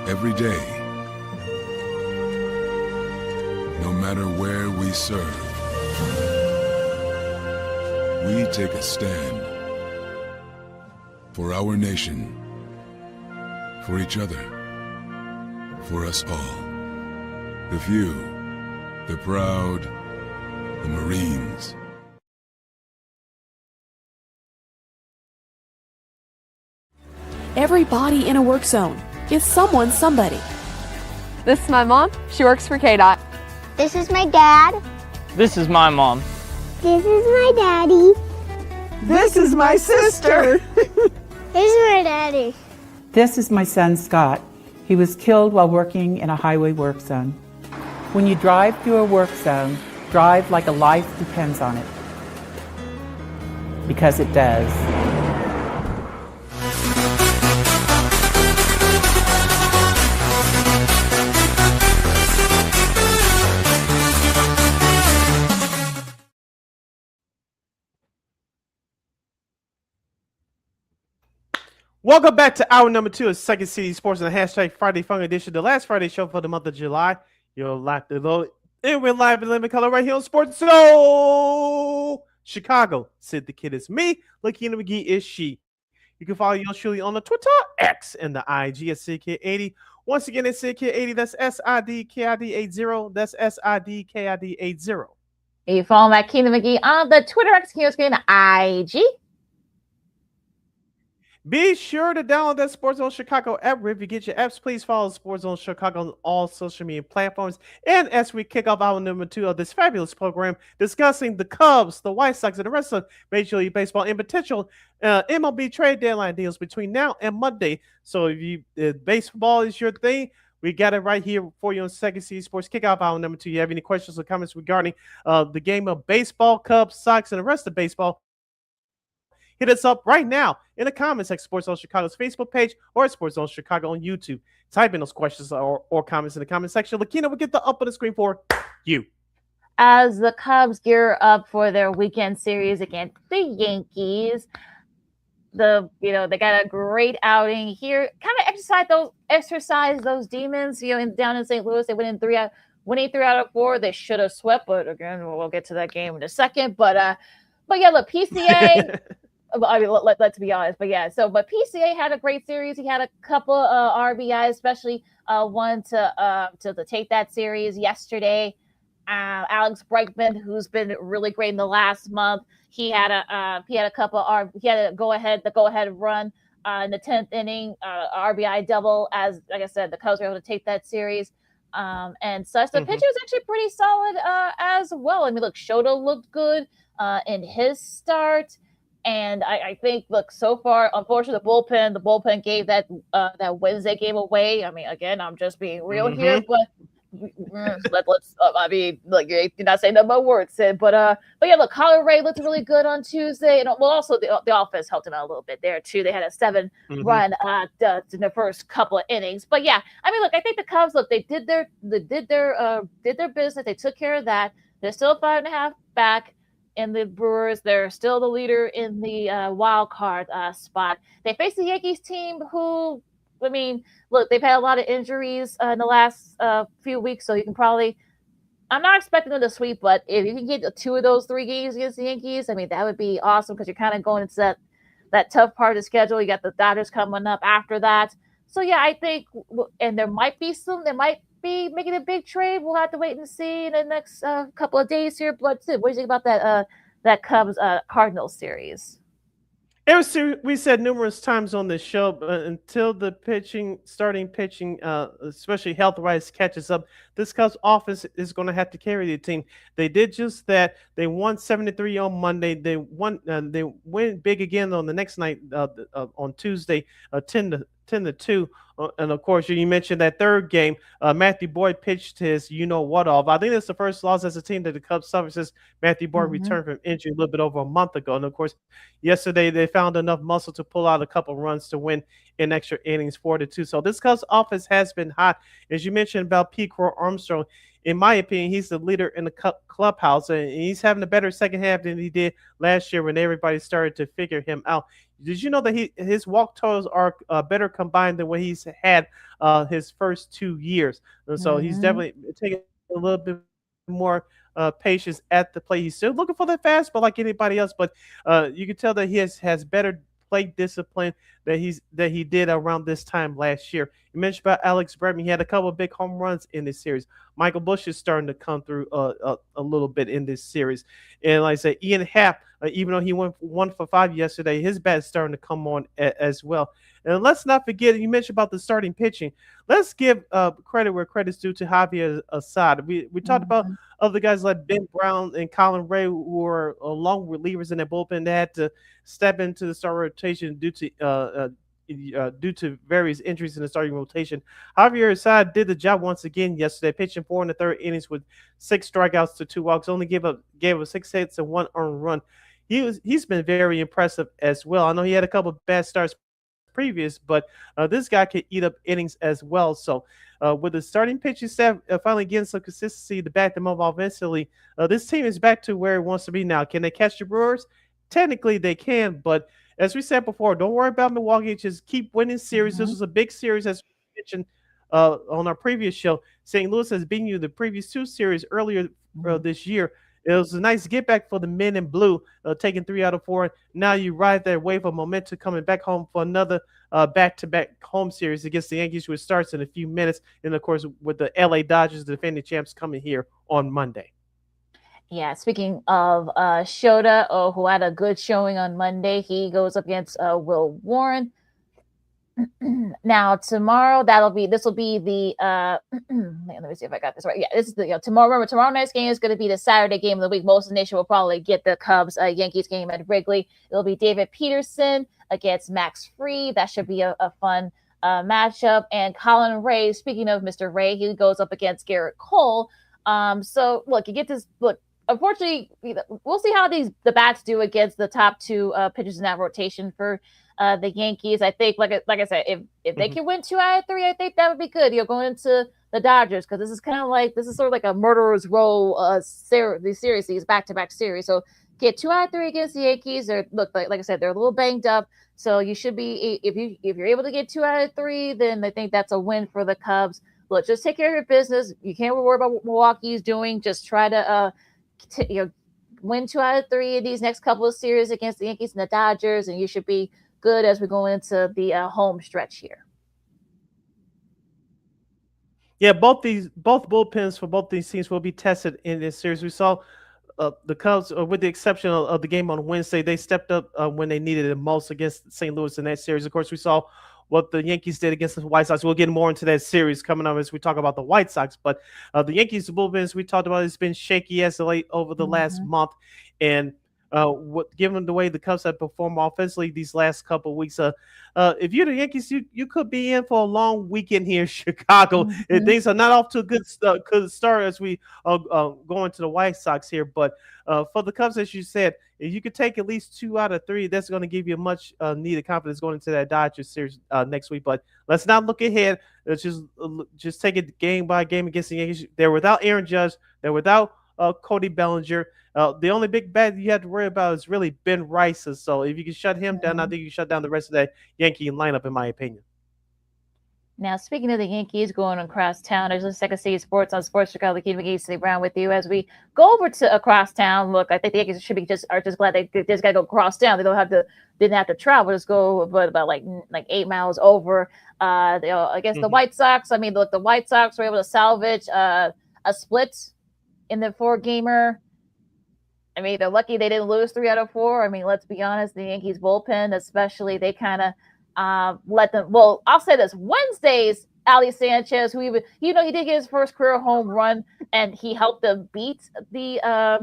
Every day, no matter where we serve, we take a stand for our nation, for each other, for us all. The few, the proud, the Marines. Every body in a work zone is someone's somebody. This is my mom. She works for KDOT. This is my dad. This is my mom. This is my daddy. This is my sister. Here's my daddy. This is my son, Scott. He was killed while working in a highway work zone. When you drive through a work zone, drive like a life depends on it. Because it does. Welcome back to hour number 2 of Second City Sports and the hashtag Friday Fun Edition, the last Friday show for the month of July. You're locked to load, and we're live in living color right here on Sports Zone Chicago. Sid the Kid is me. LaKeena McGee is she. You can follow yours truly on the Twitter, X, and the IG at SidKid80. Once again, it's SidKid80. That's SIDKID80. That's SIDKID80. You follow LaKeena McGee on the Twitter, X, and IG. Be sure to download that Sports Zone Chicago app. If you get your apps, please follow Sports Zone Chicago on all social media platforms. And as we kick off hour number 2 of this fabulous program, discussing the Cubs, the White Sox, and the rest of Major League Baseball and potential MLB trade deadline deals between now and Monday. So if baseball is your thing, we got it right here for you on Second City Sports Kickoff hour number 2. You have any questions or comments regarding the game of baseball, Cubs, Sox, and the rest of baseball? Hit us up right now in the comments at Sports Zone Chicago's Facebook page or at Sports Zone Chicago on YouTube. Type in those questions or comments in the comment section. LaKeena will get the up on the screen for you. As the Cubs gear up for their weekend series against the Yankees, they got a great outing here. Kind of exercise those demons. Down in St. Louis, they went in 3 out of 4. They should have swept, but again, we'll get to that game in a second. But yeah, look, PCA. I mean, let's be honest, but PCA had a great series. He had a couple RBIs, especially one to take that series yesterday. Alex Bregman, who's been really great in the last month, he had a go ahead run in the 10th inning, RBI double. As like I said, the Cubs were able to take that series. And such. The pitcher was actually pretty solid as well. I mean, look, Shota looked good in his start. And I think, look, so far, unfortunately, the bullpen gave that Wednesday game away. I mean, again, I'm just being real here, but let's. I mean, look, you're not saying no more words, Sid. But yeah, look, Colin Ray looked really good on Tuesday, and also the offense helped him out a little bit there too. They had a 7-run in the first couple of innings. But yeah, I mean, look, I think the Cubs, look, they did their business. They took care of that. They're still 5.5 back. In the Brewers, they're still the leader in the wild card spot. They face the Yankees team who, I mean, look, they've had a lot of injuries in the last few weeks, so you can probably – I'm not expecting them to sweep, but if you can get 2 of those 3 games against the Yankees, I mean, that would be awesome because you're kind of going into that tough part of the schedule. You got the Dodgers coming up after that. So, yeah, I think – and there might be be making a big trade. We'll have to wait and see in the next couple of days here. But what do you think about that Cubs Cardinals series? We said numerous times on this show, but until the starting pitching, especially health-wise, catches up, this Cubs offense is going to have to carry the team. They did just that. They won 7-3 on Monday. They went big again on the next night on Tuesday, 10-2. And of course, you mentioned that third game. Matthew Boyd pitched his off. I think it's the first loss as a team that the Cubs suffered since Matthew Boyd returned from injury a little bit over a month ago. And of course, yesterday they found enough muscle to pull out a couple runs to win in extra innings, 4-2. So this Cubs offense has been hot. As you mentioned about Pete Crow Armstrong, in my opinion, he's the leader in the clubhouse, and he's having a better second half than he did last year when everybody started to figure him out. Did you know that his walk totals are better combined than what he's had his first 2 years? And so he's definitely taking a little bit more patience at the plate. He's still looking for that fastball like anybody else, but you can tell that he has better plate discipline that he did around this time last year. You mentioned about Alex Bregman. He had a couple of big home runs in this series. Michael Bush is starting to come through a little bit in this series. And like I said, Ian Happ, even though he went 1 for 5 yesterday, his bat is starting to come on as well. And let's not forget, you mentioned about the starting pitching. Let's give credit where credit's due to Javier Assad. We talked about other guys like Ben Brown and Colin Ray, who were long relievers in their bullpen. They had to step into the start rotation due to various injuries in the starting rotation. Javier Assad did the job once again yesterday, pitching 4 1/3 innings with 6 strikeouts to 2 walks. Only gave up 6 hits and 1 earned run. He's been very impressive as well. I know he had a couple of bad starts previous, but this guy could eat up innings as well. So with the starting pitching staff finally getting some consistency to back them up offensively, this team is back to where it wants to be now. Can they catch the Brewers? Technically, they can, but as we said before, don't worry about Milwaukee. Just keep winning series. This was a big series, as we mentioned on our previous show. St. Louis has beaten you the previous 2 series earlier this year. It was a nice get back for the men in blue, taking 3 out of 4. Now you ride that wave of momentum coming back home for another back-to-back home series against the Yankees, which starts in a few minutes. And, of course, with the LA Dodgers, the defending champs, coming here on Monday. Yeah, speaking of Shota, who had a good showing on Monday, he goes up against Will Warren. Now tomorrow, this will be the let me see if I got this right. Yeah, this is the tomorrow. Remember, tomorrow night's game is going to be the Saturday game of the week. Most of the nation will probably get the Cubs Yankees game at Wrigley. It'll be David Peterson against Max Fried. That should be a fun matchup. And Colin Ray, speaking of Mr. Ray, he goes up against Garrett Cole. So look, you get this look. Unfortunately, we'll see how the bats do against the top 2 pitchers in that rotation for the Yankees. I think, like I said, if they can win 2 out of 3, I think that would be good. Going into the Dodgers, because this is sort of like a murderer's row these series, these back-to-back series. So get 2 out of 3 against the Yankees. Like I said, they're a little banged up. So you should be, if you're able to get 2 out of 3, then I think that's a win for the Cubs. Look, just take care of your business. You can't worry about what Milwaukee's doing. Just try to win 2 out of 3 of these next couple of series against the Yankees and the Dodgers, and you should be good as we go into the home stretch here. Yeah, both bullpens for both these teams will be tested in this series. We saw the Cubs, with the exception of the game on Wednesday, they stepped up when they needed it most against St. Louis in that series. Of course, we saw what the Yankees did against the White Sox. We'll get more into that series coming up as we talk about the White Sox. But the Yankees bullpens we talked about, it's been shaky as of late over the last month. And given the way the Cubs have performed offensively these last couple of weeks, if you're the Yankees, you could be in for a long weekend here in Chicago. Things are not off to a good start as we go into the White Sox here. But for the Cubs, as you said, if you could take at least 2 out of 3, that's going to give you much needed confidence going into that Dodgers series next week. But let's not look ahead. Let's just take it game by game against the Yankees. They're without Aaron Judge. They're without Cody Bellinger. The only big bat you have to worry about is really Ben Rice. So if you can shut him down, I think you can shut down the rest of that Yankee lineup, in my opinion. Now, speaking of the Yankees going across town, there's a Second City Sports on Sports Chicago. LaKeena McGee, Sidney Brown with you as we go over to across town. Look, I think the Yankees should be just glad they just got to go across town. They didn't have to travel, just go about like 8 miles over. Against the White Sox. I mean, look, the White Sox were able to salvage a split in the 4-gamer. I mean, they're lucky they didn't lose 3 out of 4. I mean, let's be honest, the Yankees bullpen, especially, they kind of let them. Well, I'll say this: Wednesday's Ali Sanchez, who he did get his first career home run, and he helped them beat the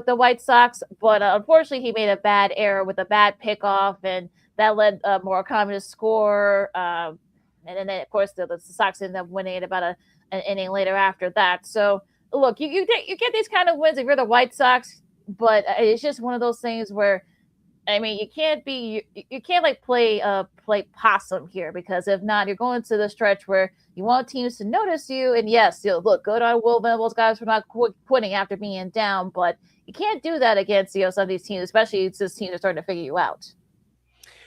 White Sox. But unfortunately, he made a bad error with a bad pickoff, and that led Murakami to score. And then, of course, the Sox ended up winning it about an inning later after that. So, look, you get these kind of wins if you're the White Sox, but it's just one of those things where, I mean, you can't play possum here, because if not, you're going to the stretch where you want teams to notice you. And yes, you'll look good on Will Venables guys for not quitting after being down, but you can't do that against some of these teams, especially since teams are starting to figure you out.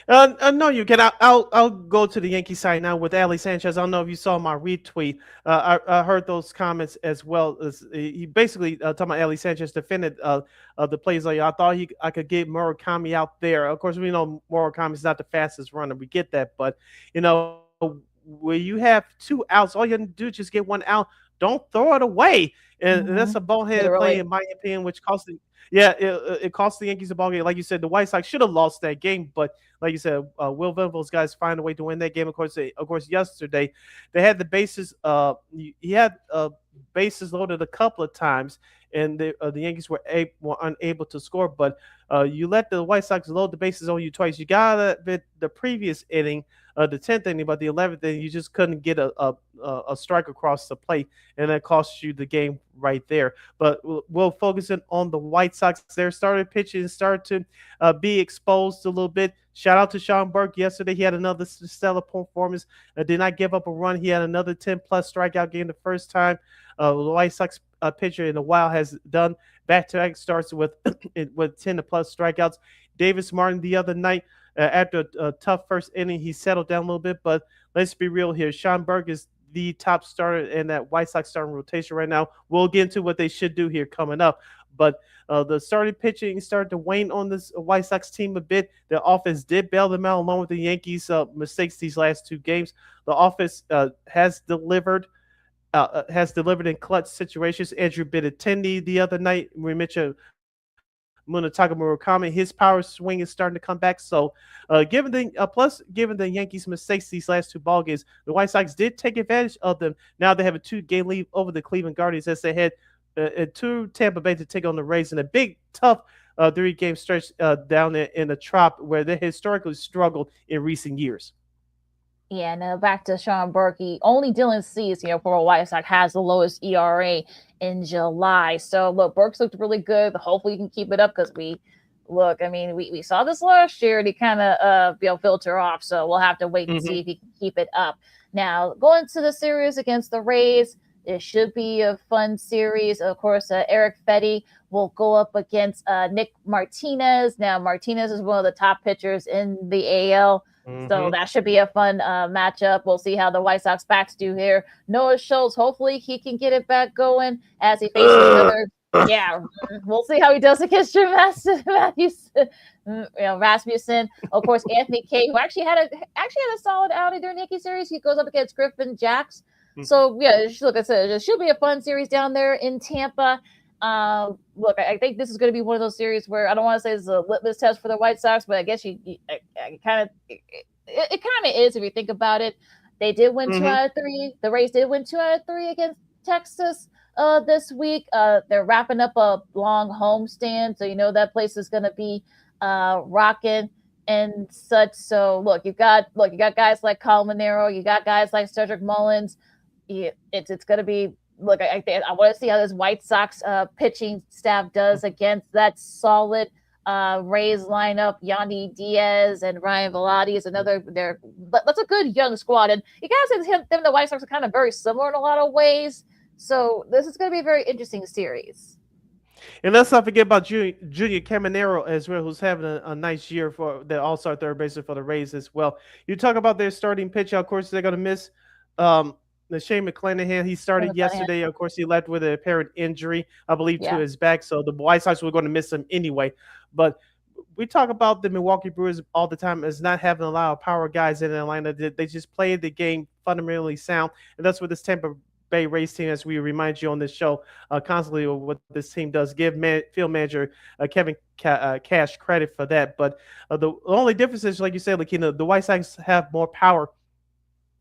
No, you can. I'll go to the Yankee side now with Ali Sanchez. I don't know if you saw my retweet. I heard those comments as well. He basically talking about Ali Sanchez defended the plays. Like, I thought I could get Murakami out there. Of course, we know Murakami's not the fastest runner. We get that, but where you have 2 outs, all you have to do is just get 1 out. don't throw it away. And that's a bonehead play, Literally. in my opinion, which cost the it cost the Yankees a ball game. Like you said, the White Sox should have lost that game, but like you said, Will Venable's guys find a way to win that game. Of course, yesterday they had the bases. He had bases loaded a couple of times, and the Yankees were unable to score. But you let the White Sox load the bases on you twice. You got the previous inning, the 10th inning, but the 11th inning, you just couldn't get a strike across the plate, and that cost you the game right there. But we'll focus in on the White Sox. Their starting pitching started to be exposed a little bit. Shout out to Sean Burke. Yesterday, he had another stellar performance. Did not give up a run. He had another 10-plus strikeout game the first time the White Sox pitcher in a while has done. Back-to-back starts with 10-plus strikeouts. Davis Martin the other night, after a tough first inning, he settled down a little bit. But let's be real here. Sean Burke is the top starter in that White Sox starting rotation right now. We'll get into what they should do here coming up. But the starting pitching started to wane on this White Sox team a bit. The offense did bail them out along with the Yankees' mistakes these last two games. The offense has delivered in clutch situations. Andrew Benintendi the other night, we mentioned Munetaka Murakami, his power swing is starting to come back. So, given the Yankees' mistakes these last two ball games, the White Sox did take advantage of them. Now they have a 2-game lead over the Cleveland Guardians as they head to Tampa Bay to take on the Rays in a big, tough 3-game stretch down there in the Trop, where they historically struggled in recent years. Yeah, now back to Sean Burke. Only Dylan Cease, for a White Sox has the lowest ERA in July. So look, Burke's looked really good. Hopefully he can keep it up because we saw this last year and he kind of filter off. So we'll have to wait and see if he can keep it up. Now going to the series against the Rays, it should be a fun series. Of course, Eric Fetty will go up against Nick Martinez. Now Martinez is one of the top pitchers in the AL. So that should be a fun matchup. We'll see how the White Sox backs do here. Noah Schultz, hopefully he can get it back going as he faces another. Yeah, we'll see how he does against Rasmussen. Of course, Anthony Kay, who actually had a solid outing during the Yankee series. He goes up against Griffin Jacks. So yeah, look, I said it should be a fun series down there in Tampa. Look, I think this is going to be one of those series where I don't want to say it's a litmus test for the White Sox, but I guess it kind of is if you think about it. They did win 2 out of 3. The Rays did win 2 out of 3 against Texas this week. They're wrapping up a long homestand, so that place is going to be rocking and such. So look, you got guys like Colin Monero, you got guys like Cedric Mullins. It's going to be. Look, I want to see how this White Sox pitching staff does against that solid Rays lineup. Yandy Diaz and Ryan Velotti is another. That's a good young squad, and you gotta say them and the White Sox are kind of very similar in a lot of ways. So this is going to be a very interesting series. And let's not forget about Junior Caminero as well, who's having a nice year for the All-Star third baseman for the Rays as well. You talk about their starting pitcher. Of course, they're going to miss Shane McClanahan. He started yesterday. Of course, he left with an apparent injury, I believe, to his back. So the White Sox were going to miss him anyway. But we talk about the Milwaukee Brewers all the time as not having a lot of power guys in Atlanta. They just played the game fundamentally sound. And that's what this Tampa Bay Rays team, as we remind you on this show constantly, what this team does. Give field manager Kevin Cash credit for that. But the only difference is, like you said, LaKeena, the White Sox have more power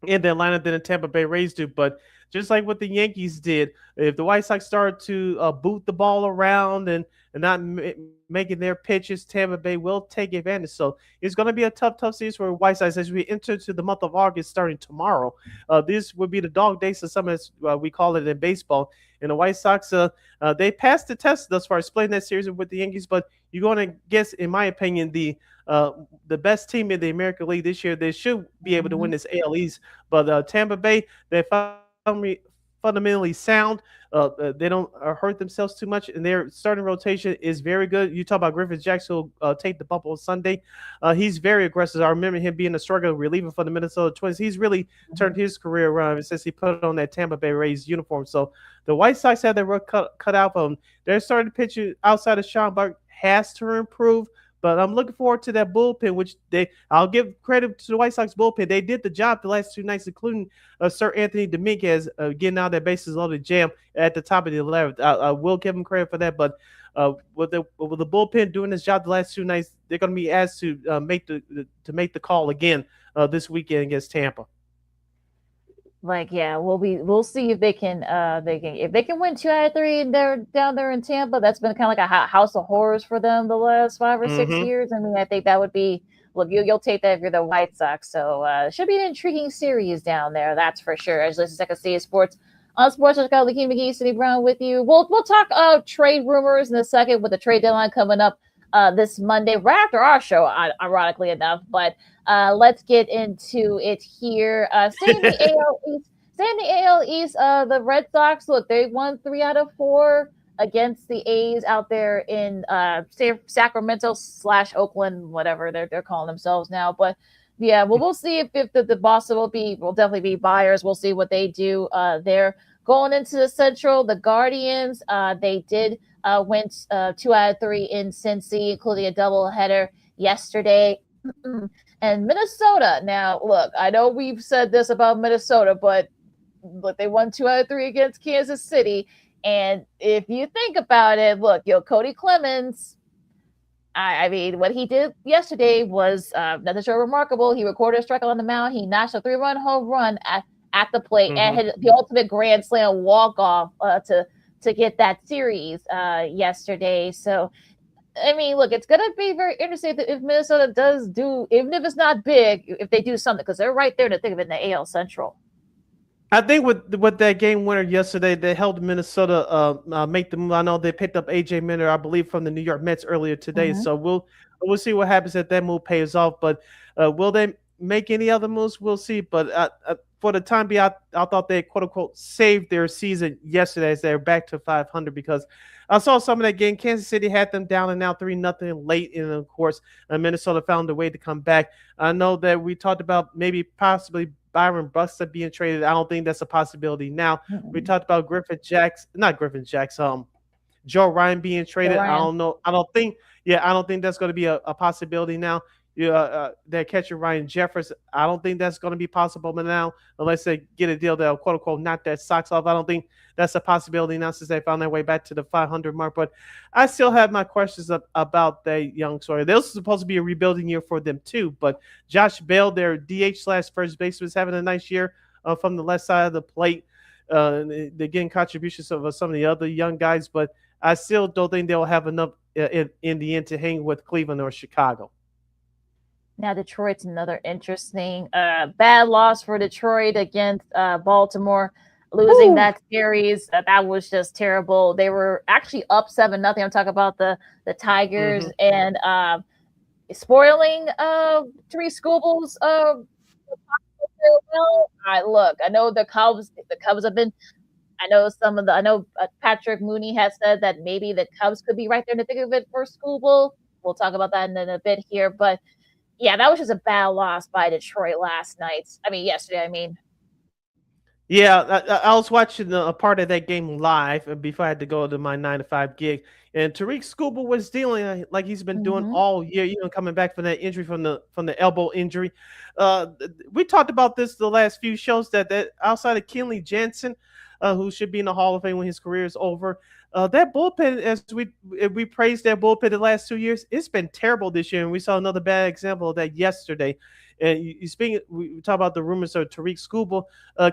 in the Atlanta than the Tampa Bay Rays do. But just like what the Yankees did, if the White Sox start to boot the ball around and not making their pitches, Tampa Bay will take advantage. So it's going to be a tough series for the White Sox as we enter to the month of August starting tomorrow. This would be the dog days of summer, as we call it in baseball. And the White Sox, they passed the test thus far, splitting that series with the Yankees. But you're going to guess, in my opinion, the best team in the American League this year. They should be able to win this AL East. But Tampa Bay, they're fundamentally sound. They don't hurt themselves too much, and their starting rotation is very good. You talk about Griffin Jackson, who'll take the bump on Sunday. He's very aggressive. I remember him being a struggling reliever for the Minnesota Twins. He's really turned his career around since he put on that Tampa Bay Rays uniform. So the White Sox have their work cut out for them. Their starting pitcher outside of Sean Burke has to improve, But I'm looking forward to that bullpen, which I'll give credit to the White Sox bullpen. They did the job the last 2 nights, including Sir Anthony Dominguez getting out that bases loaded jam at the top of the 11th. I will give him credit for that, but with the bullpen doing this job the last 2 nights, they're going to be asked to make the call again this weekend against Tampa. We'll see if they can win 2 out of 3 and they're down there in Tampa. That's been kind of like a house of horrors for them the last 5 or 6 years. I mean, I think that would be you'll take that if you're the White Sox. So it should be an intriguing series down there, that's for sure. As this is Second City Sports on Sports Chicago, LaKeena McGee, Sidney Brown with you. We'll talk trade rumors in a second with the trade deadline coming up this Monday, right after our show, ironically enough. But let's get into it here. Staying in the AL East, the Red Sox, look, they won 3 out of 4 against the A's out there in Sacramento / Oakland, whatever they're calling themselves now. But yeah, we'll see if the Boston will definitely be buyers. We'll see what they do there. Going into the Central, the Guardians, they did win 2 out of 3 in Cincy, including a doubleheader yesterday. And Minnesota, now look, I know we've said this about Minnesota, but look, they won 2 out of 3 against Kansas City. And if you think about it, look, Cody Clemens, I mean, what he did yesterday was nothing so remarkable. He recorded a strikeout on the mound. He notched a 3-run home run at the plate and hit the ultimate grand slam walk-off to get that series yesterday. So, I mean, look, it's going to be very interesting if Minnesota does do, even if it's not big, if they do something, because they're right there to think of it in the AL Central. I think with that game winner yesterday, they helped Minnesota make the move. I know they picked up A.J. Minter, I believe, from the New York Mets earlier today. So we'll see what happens if that move pays off. But will they make any other moves? We'll see. But for the time being, I thought they, quote-unquote, saved their season yesterday as they're back to 500 because I saw some of that game. Kansas City had them down and now 3-0 late. And, of course, Minnesota found a way to come back. I know that we talked about maybe possibly Byron Buxton being traded. I don't think that's a possibility now. We talked about Joe Ryan being traded. I don't know. I don't think that's going to be a possibility now. That catcher Ryan Jeffers, I don't think that's going to be possible now unless they get a deal that'll quote unquote knock that Sox off. I don't think that's a possibility now since they found their way back to the 500 mark. But I still have my questions about that young story. This is supposed to be a rebuilding year for them too. But Josh Bell, their DH/first baseman, is having a nice year from the left side of the plate. They're getting contributions of some of the other young guys, but I still don't think they'll have enough in the end to hang with Cleveland or Chicago. Now, Detroit's another interesting bad loss for Detroit against Baltimore, losing that series. That was just terrible. They were actually up 7-0. I'm talking about the Tigers and spoiling Tariq Scooble's farewell. I know the Cubs have been. I know Patrick Mooney has said that maybe the Cubs could be right there in the thick of it for Scooble. We'll talk about that in a bit here, but. Yeah, that was just a bad loss by Detroit yesterday. Yeah, I was watching a part of that game live before I had to go to my 9-to-5 gig. And Tariq Scoobal was dealing like he's been doing all year, coming back from that injury from the elbow injury. We talked about this the last few shows that outside of Kenley Jansen, who should be in the Hall of Fame when his career is over, that bullpen, as we praised that bullpen the last 2 years, it's been terrible this year, and we saw another bad example of that yesterday. And we talk about the rumors of Tariq Scoobal,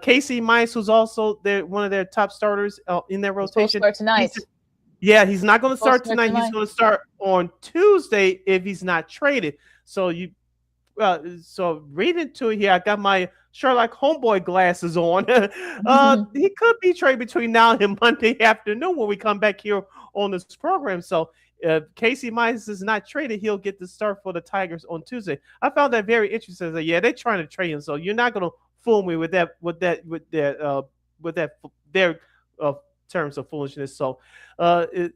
Casey Mize, who's also one of their top starters in their rotation. Start tonight. He's not going to start tonight. He's going to start on Tuesday if he's not traded. So so read into it here. I got my Sherlock Homeboy glasses on. He could be traded between now and Monday afternoon when we come back here on this program. So if Casey Mize is not traded, he'll get the start for the Tigers on Tuesday. I found that very interesting. They're trying to trade him, so you're not going to fool me with their terms of foolishness. So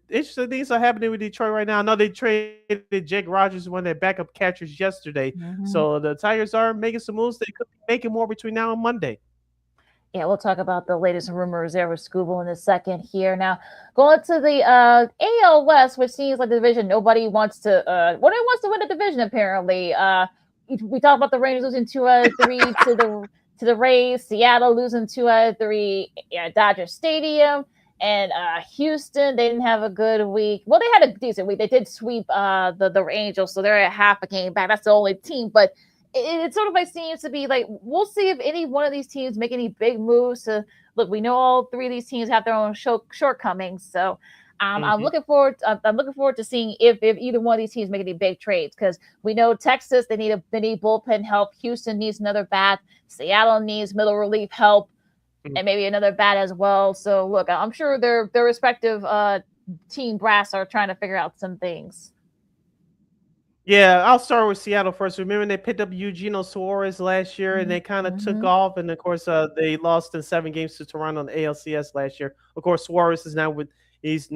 interesting things are happening with Detroit right now. I know they traded Jake Rogers, one of their backup catchers, yesterday. So the Tigers are making some moves. They could be making more between now and Monday. Yeah, we'll talk about the latest rumors there with Scooble in a second here. Now, going to the AL West, which seems like the division nobody wants to win the division, apparently. We talked about the Rangers losing 2 out of 3 to the Rays, Seattle losing 2 out of 3 at Dodger Stadium, and Houston, they didn't have a good week. Well, they had a decent week. They did sweep the Angels, so they're at half a game back. That's the only team, but it sort of like seems to be like, we'll see if any one of these teams make any big moves. Look, we know all 3 of these teams have their own shortcomings, so I'm looking forward. I'm looking forward to seeing if either one of these teams make any big trades, because we know Texas, they need bullpen help. Houston needs another bat. Seattle needs middle relief help, and maybe another bat as well. So look, I'm sure their respective team brass are trying to figure out some things. Yeah, I'll start with Seattle first. Remember, they picked up Eugenio Suarez last year, and they kind of took off. And of course, they lost in 7 games to Toronto in the ALCS last year. Of course, Suarez is now he's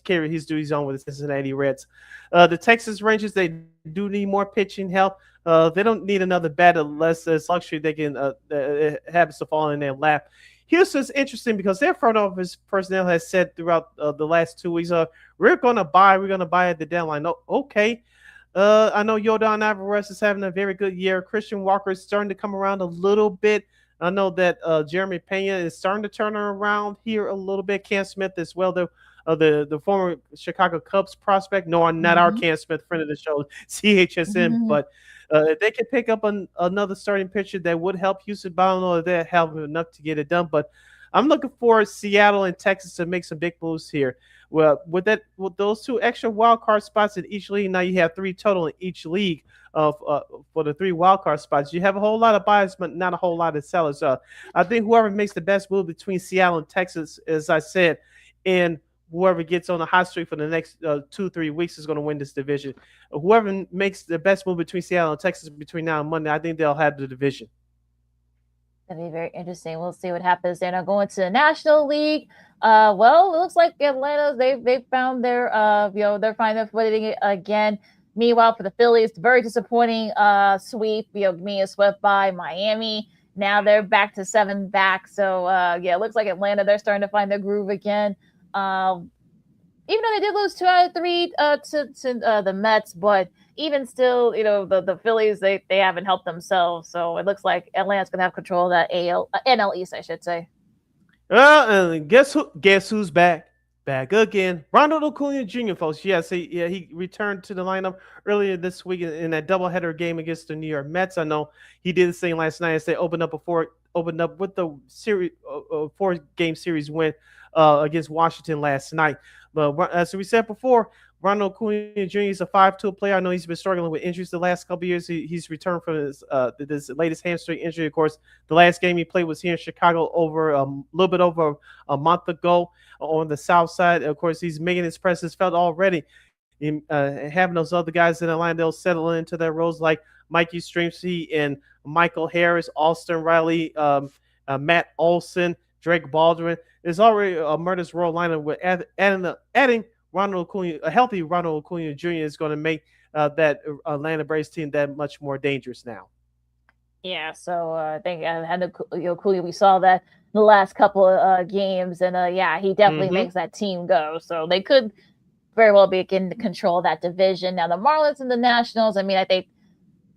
carrying his duties on with the Cincinnati Reds. The Texas Rangers, they do need more pitching help. They don't need another bat unless it's luxury they can it happens to fall in their lap. Houston's interesting because their front office personnel has said throughout the last 2 weeks, we're going to buy at the deadline. Oh, okay. I know Yordan Alvarez is having a very good year. Christian Walker is starting to come around a little bit. I know that Jeremy Pena is starting to turn around here a little bit. Cam Smith as well, the former Chicago Cubs prospect. No, not our Cam Smith, friend of the show, CHSM. But if they can pick up another starting pitcher that would help Houston, but I don't know if they're helping enough to get it done. But I'm looking for Seattle and Texas to make some big moves here. Well, with those 2 extra wild card spots in each league, now you have 3 total in each league for the 3 wild card spots. You have a whole lot of buyers, but not a whole lot of sellers. I think whoever makes the best move between Seattle and Texas, as I said, and whoever gets on a hot streak for the next 2-3 weeks is going to win this division. Whoever makes the best move between Seattle and Texas between now and Monday, I think they'll have the division. That'd be very interesting. We'll see what happens there. Now going to the National League. Well, it looks like Atlanta, they've found their they're finding their footing again. Meanwhile, for the Phillies, very disappointing sweep. Being swept by Miami. Now they're back to 7 back. So it looks like Atlanta, they're starting to find their groove again. Even though they did lose 2 out of 3 to the Mets, but even still, the Phillies, they haven't helped themselves. So it looks like Atlanta's going to have control of that NL East, I should say. And guess who's back? Back again. Ronald Acuna Jr., folks. Yes, he returned to the lineup earlier this week in that doubleheader game against the New York Mets. I know he did the same last night as they opened up with the series 4-game series win against Washington last night. But as we said before, Ronald Acuna Jr. is a 5-tool player. I know he's been struggling with injuries the last couple of years. He's returned from this latest hamstring injury. Of course, the last game he played was here in Chicago over a little bit over a month ago on the South Side. Of course, he's making his presence felt already. Having those other guys in the line, they'll settle into their roles like Mikey Strimsky and Michael Harris, Austin Riley, Matt Olson, Drake Baldwin. There's already a murderous roll lineup with adding Ronald Acuna, a healthy Ronald Acuna Jr. is going to make that Atlanta Braves team that much more dangerous now. Yeah, so I think Acuna, we saw that in the last couple of games, and he definitely makes that team go. So they could very well be in control of that division. Now the Marlins and the Nationals, I mean, I think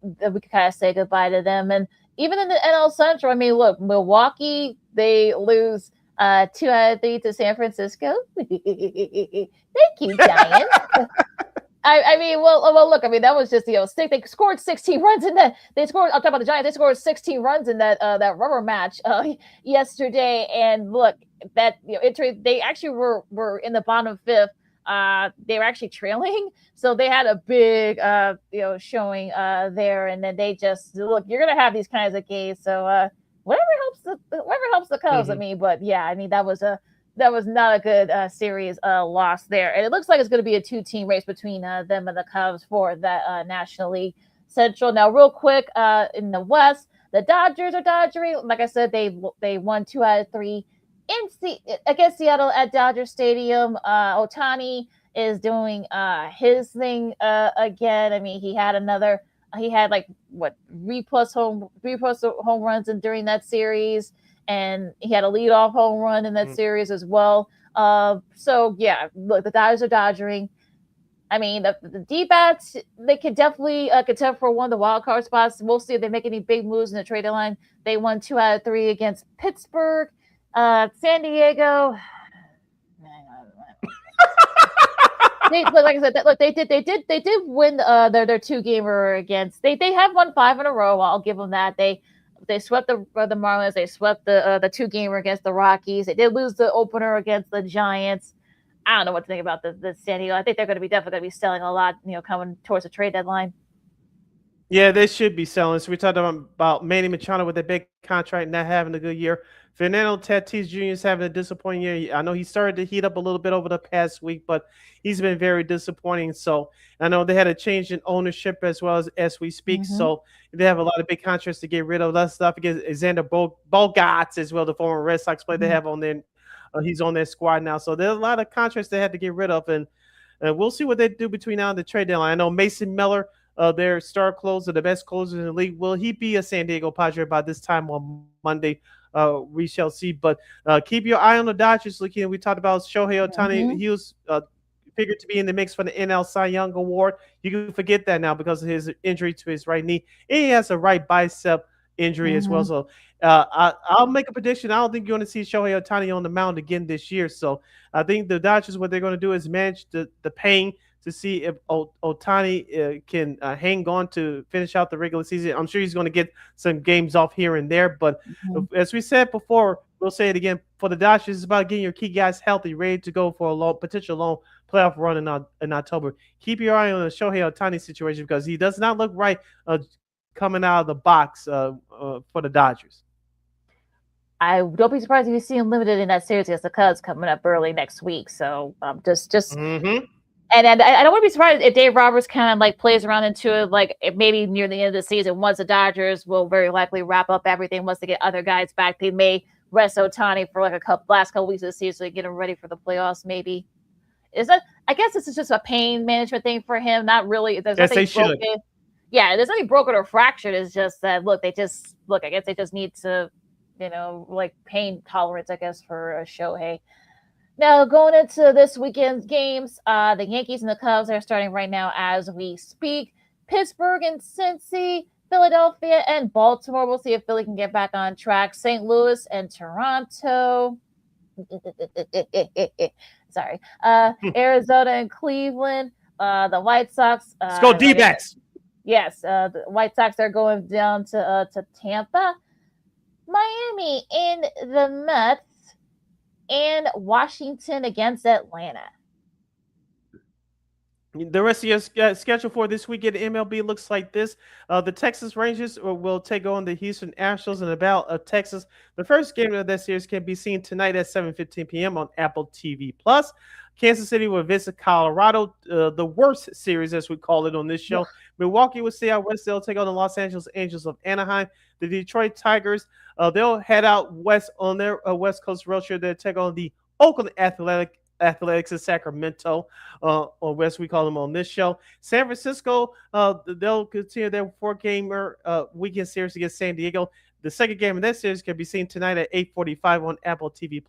we could kind of say goodbye to them. And even in the NL Central, I mean, look, Milwaukee, they lose 2 out of 3 to San Francisco. Thank you, Giants. I mean, well, look, I mean, that was just, they scored 16 runs in that. I'll talk about the Giants. They scored 16 runs in that rubber match yesterday. And look, that, they actually were in the bottom 5th. They were actually trailing. So they had a big, showing there. And then they just, look, you're going to have these kinds of games. So, whatever helps the Cubs. I mean, but yeah, I mean, that was not a good series loss there. And it looks like it's going to be a 2-team race between them and the Cubs for that National League Central. Now, real quick, in the West, the Dodgers are dodgering. Like I said, they won 2 out of 3 against Seattle at Dodger Stadium. Ohtani is doing his thing again. I mean, he had like 3+ home runs during that series. and he had a leadoff home run in that series as well. So yeah, look, the Dodgers are dodgering. I mean, the D-bats, they could definitely contend for one of the wild card spots. We'll see if they make any big moves in the trade deadline. They won 2 out of 3 against Pittsburgh. San Diego. Like I said, look, they did win their 2-gamer against. They have won 5 in a row. I'll give them that. They swept the Marlins. They swept the 2-gamer against the Rockies. They did lose the opener against the Giants. I don't know what to think about the San Diego. I think they're definitely going to be selling a lot, coming towards the trade deadline. Yeah, they should be selling. So we talked about Manny Machado with a big contract, not having a good year. Fernando Tatis Jr. is having a disappointing year. I know he started to heat up a little bit over the past week, but he's been very disappointing. So I know they had a change in ownership as well as we speak. Mm-hmm. So they have a lot of big contracts to get rid of. Let's not forget Xander Bogaerts as well, the former Red Sox player they have on there. He's on their squad now. So there's a lot of contracts they had to get rid of. And we'll see what they do between now and the trade deadline. I know Mason Miller, their star closer, the best closer in the league. Will he be a San Diego Padre by this time on Monday? We shall see. But keep your eye on the Dodgers. Looking, we talked about Shohei Ohtani. Mm-hmm. He was figured to be in the mix for the NL Cy Young Award. You can forget that now because of his injury to his right knee. And he has a right bicep injury as well. So I'll make a prediction. I don't think you're going to see Shohei Ohtani on the mound again this year. So I think the Dodgers, what they're going to do is manage the pain to see if Ohtani can hang on to finish out the regular season. I'm sure he's going to get some games off here and there. But as we said before, we'll say it again, for the Dodgers, it's about getting your key guys healthy, ready to go for a potential long playoff run in October. Keep your eye on the Shohei Ohtani situation because he does not look right coming out of the box for the Dodgers. I don't be surprised if you see him limited in that series against the Cubs coming up early next week. So just Mm-hmm. And I don't want to be surprised if Dave Roberts kind of like plays around into it, like maybe near the end of the season. Once the Dodgers will very likely wrap up everything, once they get other guys back, they may rest Ohtani for like last couple weeks of the season so they get him ready for the playoffs. Maybe I guess this is just a pain management thing for him. Not really. There's nothing broken. Yeah, there's nothing broken or fractured. It's just that I guess they just need to, like pain tolerance, I guess, for Shohei. Now, going into this weekend's games, the Yankees and the Cubs are starting right now as we speak. Pittsburgh and Cincy, Philadelphia and Baltimore. We'll see if Philly can get back on track. St. Louis and Toronto. Sorry. Arizona and Cleveland. The White Sox. Let's go D-backs. Yes, the White Sox are going down to Tampa. Miami in the Mets. And Washington against Atlanta. The rest of your schedule for this weekend MLB looks like this. The Texas Rangers will take on the Houston Astros in the Battle of Texas. The first game of that series can be seen tonight at 7:15 p.m. on Apple TV+. Kansas City will visit Colorado, the worst series, as we call it on this show. Milwaukee will stay out west. They'll take on the Los Angeles Angels of Anaheim. The Detroit Tigers, they'll head out west on their West Coast road trip. They'll take on the Oakland Athletics in Sacramento, or West, we call them on this show. San Francisco, they'll continue their 4-gamer weekend series against San Diego. The second game of that series can be seen tonight at 8:45 on Apple TV+.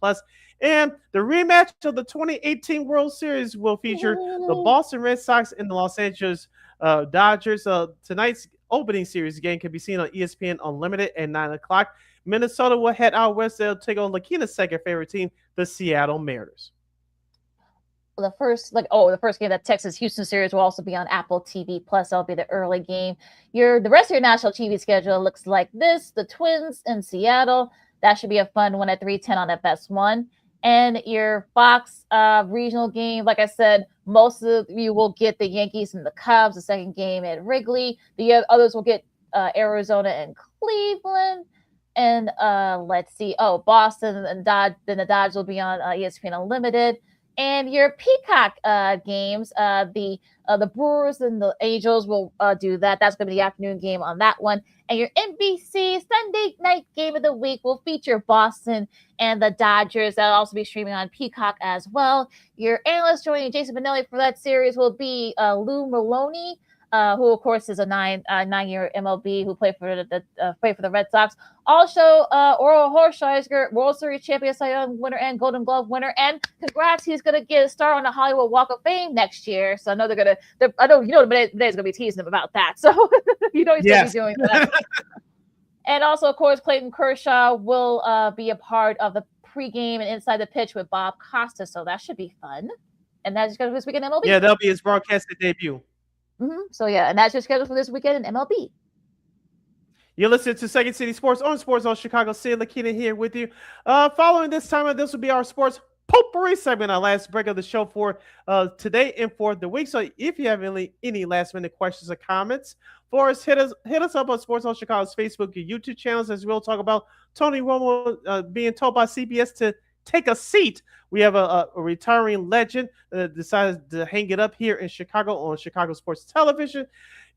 And the rematch of the 2018 World Series will feature the Boston Red Sox and the Los Angeles Dodgers. Tonight's opening series game can be seen on ESPN Unlimited at 9 o'clock. Minnesota will head out west. They'll take on LaKeena's second favorite team, the Seattle Mariners. The first game, that Texas-Houston series will also be on Apple TV+. That'll be the early game. The rest of your national TV schedule looks like this. The Twins in Seattle. That should be a fun one at 3:10 on FS1. And your Fox regional game, like I said, most of you will get the Yankees and the Cubs, the second game at Wrigley. The others will get Arizona and Cleveland. And let's see. Boston and then the Dodgers will be on ESPN Unlimited. And your Peacock games, the Brewers and the Angels will do that. That's going to be the afternoon game on that one. And your NBC Sunday night game of the week will feature Boston and the Dodgers. That'll also be streaming on Peacock as well. Your analyst joining Jason Benelli for that series will be Lou Maloney. who of course is a nine-year MLB who played for the Red Sox. Also, Oral Hershiser, World Series champion, Cy Young winner, and Golden Glove winner. And congrats, he's gonna get a star on the Hollywood Walk of Fame next year. So I know I know today's gonna be teasing him about that. So he's gonna be doing that. And also, of course, Clayton Kershaw will be a part of the pregame and inside the pitch with Bob Costa. So that should be fun. And that's just going to be this weekend in MLB. Yeah, that'll be his broadcasted debut. So yeah, and that's just scheduled for this weekend in MLB. You're listening to Second City Sports on Sports on Chicago City. LaKeena here with you. Following this time, this will be our sports potpourri segment, our last break of the show for today and for the week. So if you have any last minute questions or comments for us, hit us up on Sports on Chicago's Facebook and YouTube channels, as we'll talk about Tony Romo being told by CBS to take a seat. We have a retiring legend that decided to hang it up here in Chicago on Chicago Sports Television.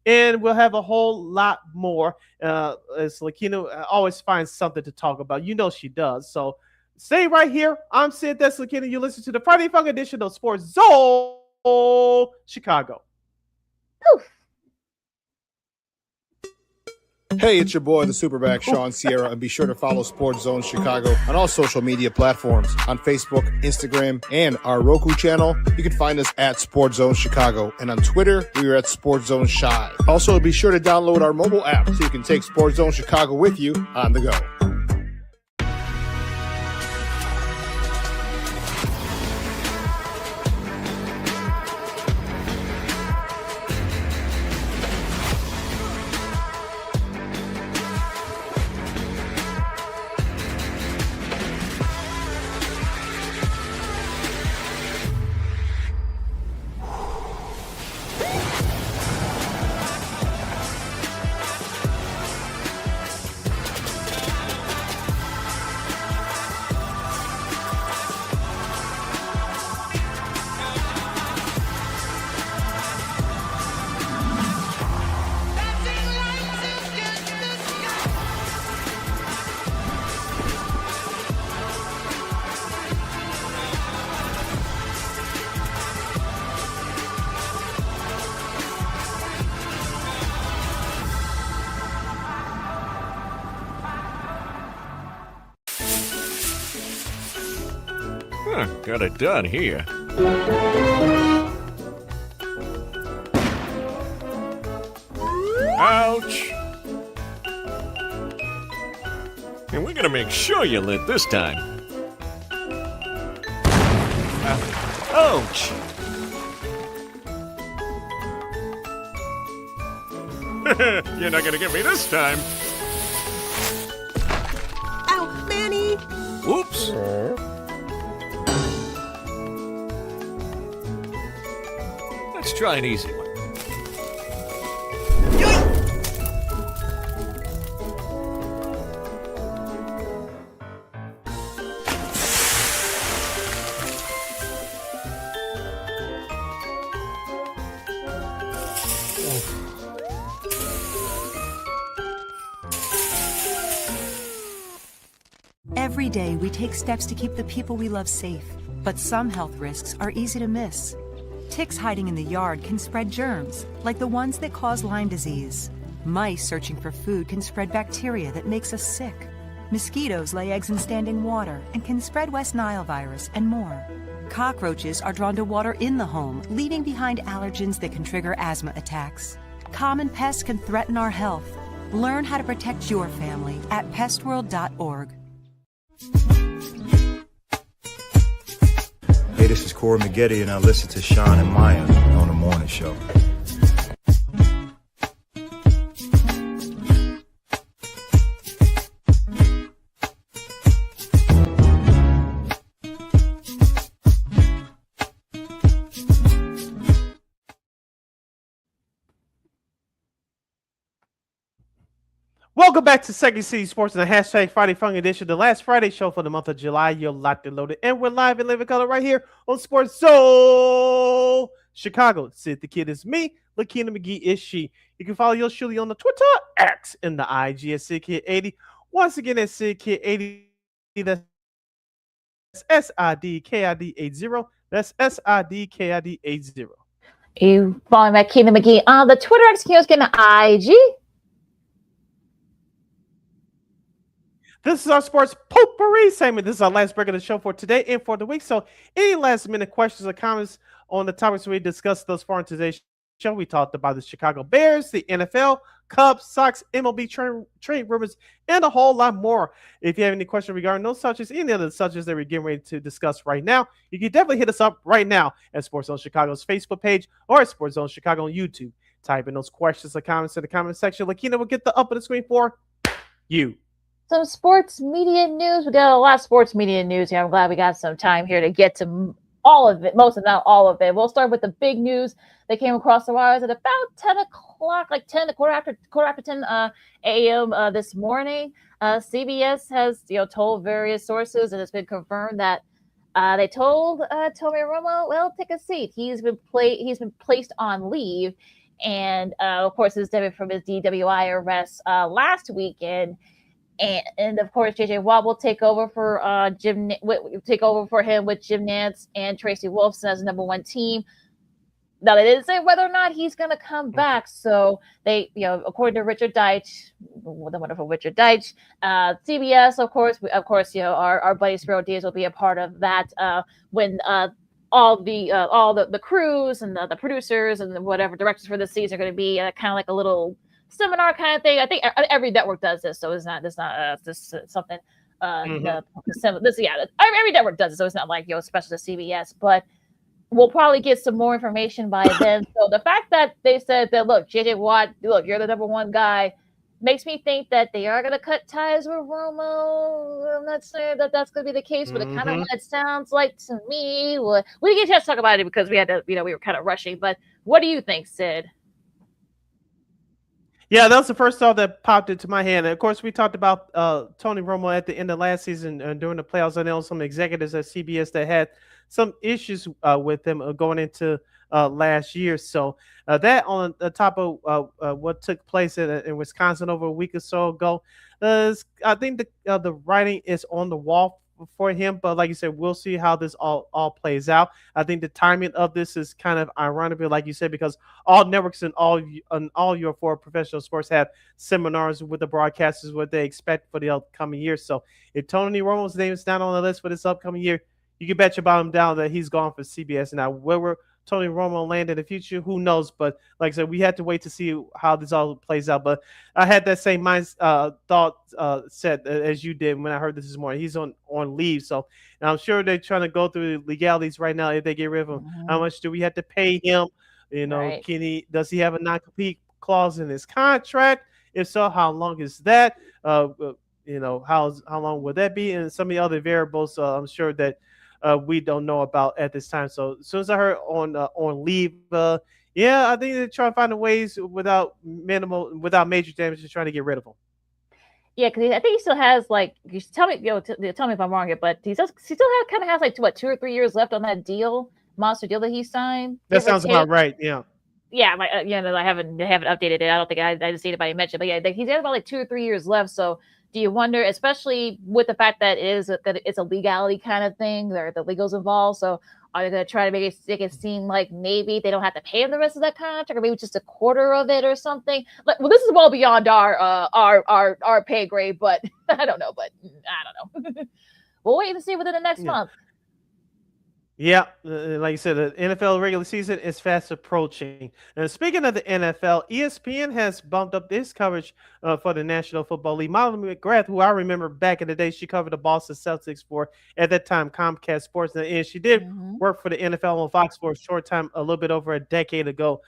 And we'll have a whole lot more as LaKeena always finds something to talk about. You know she does. So stay right here. I'm Sid. That's LaKeena. You listen to the Friday Funk edition of Sports Zone Chicago. Poof. Hey, it's your boy, the Superback, Sean Sierra, and be sure to follow Sports Zone Chicago on all social media platforms on Facebook, Instagram, and our Roku channel. You can find us at Sports Zone Chicago, and on Twitter, we are at Sports Zone Shy. Also, be sure to download our mobile app so you can take Sports Zone Chicago with you on the go. Got it done here. Ouch! And we're gonna make sure you lit this time. Ouch! You're not gonna get me this time. Ow, Manny! Whoops! Let's try an easy one. Every day, we take steps to keep the people we love safe, but some health risks are easy to miss. Ticks hiding in the yard can spread germs, like the ones that cause Lyme disease. Mice searching for food can spread bacteria that makes us sick. Mosquitoes lay eggs in standing water and can spread West Nile virus and more. Cockroaches are drawn to water in the home, leaving behind allergens that can trigger asthma attacks. Common pests can threaten our health. Learn how to protect your family at pestworld.org. Hey, this is Corey McGee, and I listen to Sean and Maya on the morning show. Welcome back to Second City Sports and the hashtag Friday Funk Edition, the last Friday show for the month of July. You're locked and loaded, and we're live in living color right here on Sports Zone Chicago. Sid the Kid is me. LaKeena McGee is she. You can follow yours truly on the Twitter, X, and the IG at SidKid80. Once again, at SidKid80. That's SIDKID80. That's SIDKID80. You following LaKeena McGee on the Twitter, executing IG. This is our sports potpourri segment. This is our last break of the show for today and for the week. So, any last minute questions or comments on the topics we discussed thus far in today's show? We talked about the Chicago Bears, the NFL, Cubs, Sox, MLB trade rumors, and a whole lot more. If you have any questions regarding those subjects, any other subjects that we're getting ready to discuss right now, you can definitely hit us up right now at Sports Zone Chicago's Facebook page or at Sports Zone Chicago on YouTube. Type in those questions or comments in the comment section. LaKeena will get the up on the screen for you. Some sports media news. We got a lot of sports media news here. I'm glad we got some time here to get to all of it, most of not all of it. We'll start with the big news that came across the wires at about 10 o'clock, like 10, quarter after 10 a.m. This morning. CBS has told various sources, and it's been confirmed that they told Tony Romo, well, take a seat. He's been placed on leave, and of course, this is stemming from his DWI arrest last weekend. And of course, JJ Watt will take over for him with Jim Nantz and Tracy Wolfson as the number one team. Now, they didn't say whether or not he's going to come back. So they, according to Richard Deitch, the wonderful Richard Deitch, CBS, of course, our buddy Spiro Diaz will be a part of that when all the crews and the producers and whatever directors for this season are going to be kind of like a little seminar kind of thing. I think every network does this, so it's not something. Every network does it, so it's not like special to CBS. But we'll probably get some more information by then. So the fact that they said that, look, JJ Watt, look, you're the number one guy, makes me think that they are going to cut ties with Romo. I'm not saying that that's going to be the case, but it kind of what it sounds like to me. We didn't get a chance to talk about it because we had to, we were kind of rushing. But what do you think, Sid? Yeah, that was the first thought that popped into my head. And of course, we talked about Tony Romo at the end of last season during the playoffs. I know some executives at CBS that had some issues with him going into last year. So that on the top of what took place in Wisconsin over a week or so ago, I think the writing is on the wall for him. But like you said, we'll see how this all plays out. I think the timing of this is kind of ironic, like you said, because all networks and all your four professional sports have seminars with the broadcasters what they expect for the upcoming year. So if Tony Romo's name is not on the list for this upcoming year, you can bet your bottom down that he's gone for CBS. Now, where Tony Romo land in the future, who knows? But like I said, we had to wait to see how this all plays out. But I had that same thought set as you did when I heard this morning. He's on leave, so and I'm sure they're trying to go through the legalities right now. If they get rid of him, how much do we have to pay him? Right. Does he have a non-compete clause in his contract? If so, how long is that? How long would that be? And some of the other variables, I'm sure that we don't know about at this time. So as soon as I heard on leave, I think they're trying to find ways without major damage to trying to get rid of him. Yeah, because I think he still has you tell me if I'm wrong here, but he still kind of has 2 or 3 years left on that monster deal that he signed. That sounds about right. Yeah. Yeah, I haven't updated it. I don't think I didn't see anybody mention, but yeah, he's had about 2 or 3 years left. So do you wonder, especially with the fact that it's a legality kind of thing, there the legals involved? So are they going to try to make it seem like maybe they don't have to pay him the rest of that contract, or maybe just a quarter of it or something? Well, this is well beyond our pay grade, but I don't know. But I don't know. We'll wait and see within the next month. Yeah, like you said, the NFL regular season is fast approaching. And speaking of the NFL, ESPN has bumped up its coverage for the National Football League. Molly McGrath, who I remember back in the day, she covered the Boston Celtics for, at that time, Comcast Sports. And she did work for the NFL on Fox for a short time, a little bit over a decade ago.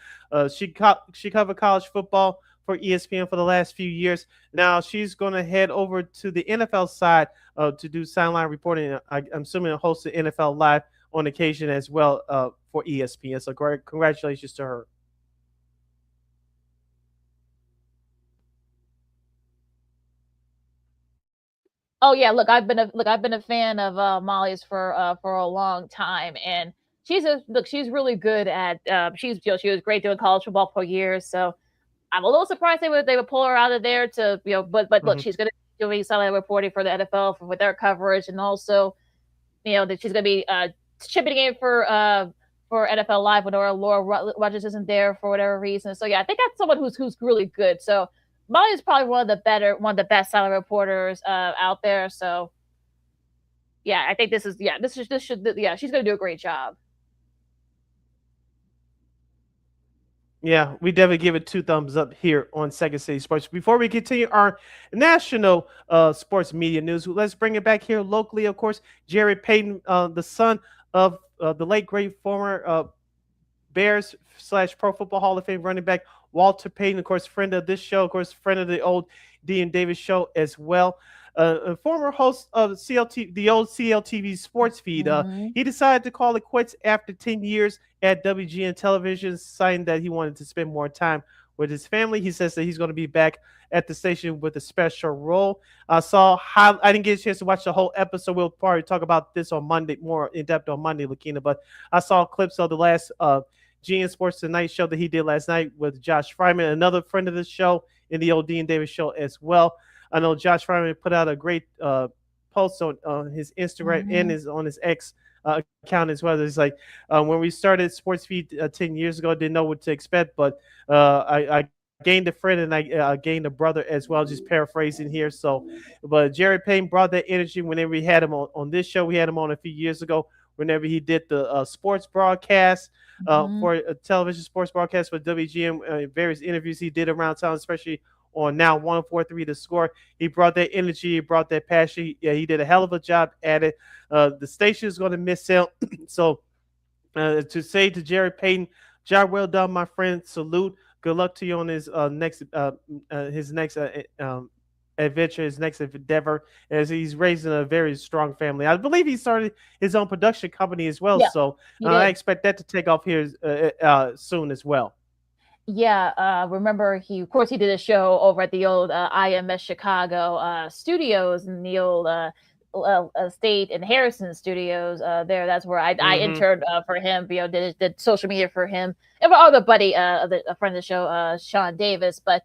She covered college football for ESPN for the last few years. Now she's going to head over to the NFL side to do sideline reporting. I'm assuming host the NFL Live on occasion as well for ESPN. So congratulations to her. Oh yeah, look, I've been a fan of Molly's for a long time, and she's really good at she was great doing college football for years. So I'm a little surprised they would pull her out of there to but look, she's going to be doing sideline reporting for the NFL for their coverage, and also that she's going to be chipping in for for NFL Live when Laura Rogers isn't there for whatever reason. So yeah, I think that's someone who's really good. So Molly is probably one of the best silent reporters out there. So yeah, I think this should she's gonna do a great job. Yeah, we definitely give it 2 thumbs up here on Second City Sports. Before we continue our national sports media news, let's bring it back here locally. Of course, Jarrett Payton, the son of the late great former Bears / Pro Football Hall of Fame running back Walter Payton, of course, friend of this show, of course, friend of the old D and Davis show as well. A former host of the old CLTV sports feed. He decided to call it quits after 10 years at WGN Television, saying that he wanted to spend more time with his family. He says that he's going to be back at the station with a special role. I didn't get a chance to watch the whole episode. We'll probably talk about this on Monday, more in depth on Monday, LaKeena. But I saw clips of the last GN Sports Tonight show that he did last night with Josh Fryman, another friend of the show, in the old D and Davis show as well. I know Josh Fryman put out a great post on his Instagram and on his X account as well. It's like when we started Sports Feed 10 years ago, I didn't know what to expect, but I gained a friend and I gained a brother as well, just paraphrasing here. So, but Jarrett Payton brought that energy whenever we had him on this show. We had him on a few years ago whenever he did the sports broadcast for a television sports broadcast for WGN, various interviews he did around town, especially on now 104.3 The Score. He brought that energy, he brought that passion. Yeah, he did a hell of a job at it. The station is going to miss him. So to say to Jarrett Payton, job well done, my friend. Salute. Good luck to you on his next adventure, his next endeavor, as he's raising a very strong family. I believe he started his own production company as well. Yeah, so I expect that to take off here soon as well. Yeah, remember he did a show over at the old IMS Chicago studios in the old State and Harrison studios there. That's where I interned for him. Did social media for him and for other buddy, a friend of the show, Sean Davis. But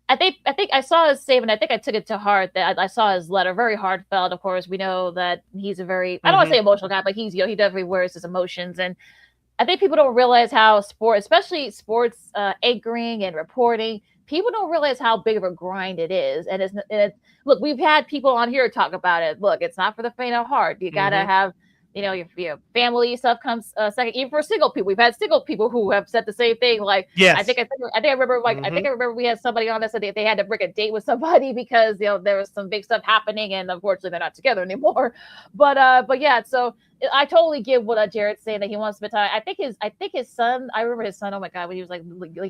I think I saw his statement. I think I took it to heart. That I saw his letter, very heartfelt. Of course, we know that he's a very I don't want to say emotional guy, but he's he definitely wears his emotions. And I think people don't realize how especially sports anchoring and reporting, people don't realize how big of a grind it is. And it's look, we've had people on here talk about it. Look, it's not for the faint of heart. You got to have, your family stuff comes second. Even for single people, we've had single people who have said the same thing. Like, yes. I think I remember. Like, I think I remember we had somebody on that said they had to break a date with somebody because there was some big stuff happening, and unfortunately they're not together anymore. But yeah, so I totally get what Jarrett's saying, that he wants to spend time. I think his son. I remember his son. Oh my God, when he was like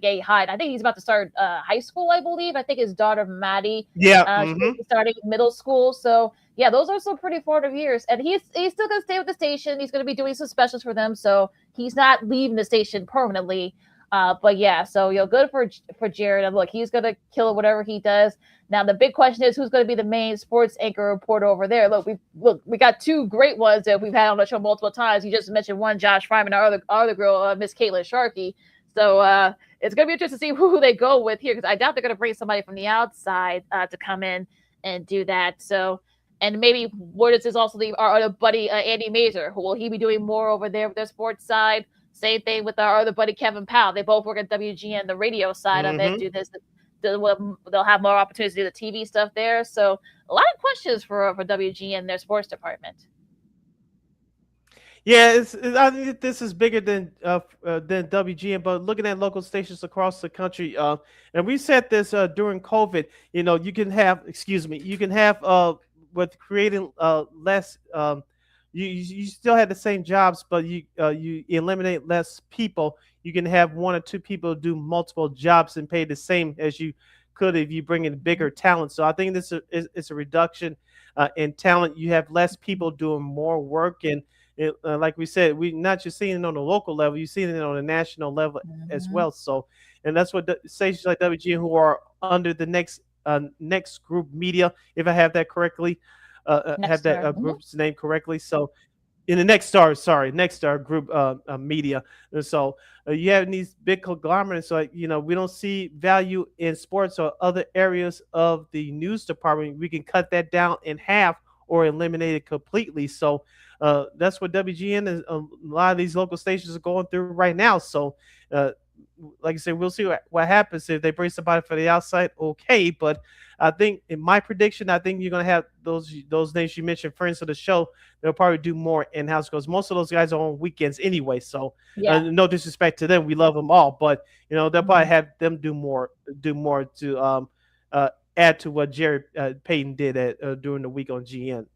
8 high. I think he's about to start high school. I believe. I think his daughter Maddie. Yeah. She's starting middle school. So yeah, those are some pretty formative years, and he's still gonna stay with the station. He's gonna be doing some specials for them, so he's not leaving the station permanently. But yeah, so good for Jarrett. And look, he's gonna kill it whatever he does. Now the big question is who's gonna be the main sports anchor reporter over there. We got 2 great ones that we've had on the show multiple times. You just mentioned one, Josh Fryman, our other girl, Miss Caitlin Sharkey. So it's gonna be interesting to see who they go with here, because I doubt they're gonna bring somebody from the outside to come in and do that. So. And maybe where does this also leave our other buddy, Andy Mazer? Will he be doing more over there with their sports side? Same thing with our other buddy, Kevin Powell. They both work at WGN, the radio side of it. They'll have more opportunities to do the TV stuff there. So a lot of questions for WGN, their sports department. Yeah, I think this is bigger than WGN, but looking at local stations across the country, and we said this during COVID. You can have with creating less, you still have the same jobs, but you eliminate less people. You can have 1 or 2 people do multiple jobs and pay the same as you could if you bring in bigger talent. So I think this is a reduction in talent. You have less people doing more work, and like we said, we not just seeing it on the local level, you're seeing it on a national level as well. So, and that's what stations like WGN, who are under the Next Group Media, if I have that correctly, have that group's name correctly. So in the Next Star Group Media. And so you have these big conglomerates. So we don't see value in sports or other areas of the news department. We can cut that down in half or eliminated completely. So that's what WGN is. A lot of these local stations are going through right now. So, like I said, we'll see what happens if they bring somebody for the outside. Okay, but I think in my prediction, I think you're gonna have those names you mentioned, friends of the show. They'll probably do more in house because most of those guys are on weekends anyway. So, no disrespect to them, we love them all, but they'll probably have them do more to add to what Jarrett Payton did during the week on GN.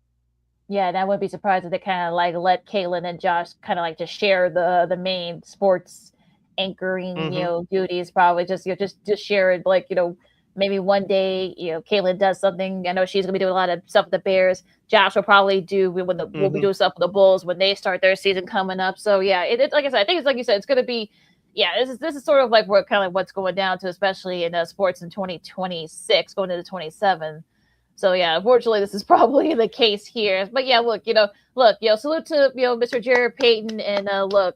Yeah, and I wouldn't be surprised if they kind of like let Caitlin and Josh kind of like just share the main sports anchoring duties. Probably just just share it, like maybe one day Caitlin does something. I know she's gonna be doing a lot of stuff with the Bears. Josh will probably do we'll be doing stuff with the Bulls when they start their season coming up. So yeah, it like I said, I think it's like you said, it's gonna be this is sort of like what kind of what's going down to, especially in sports in 2026 going into 27. So yeah, unfortunately, this is probably the case here. But yeah, look, salute to Mr. Jarrett Payton, and look,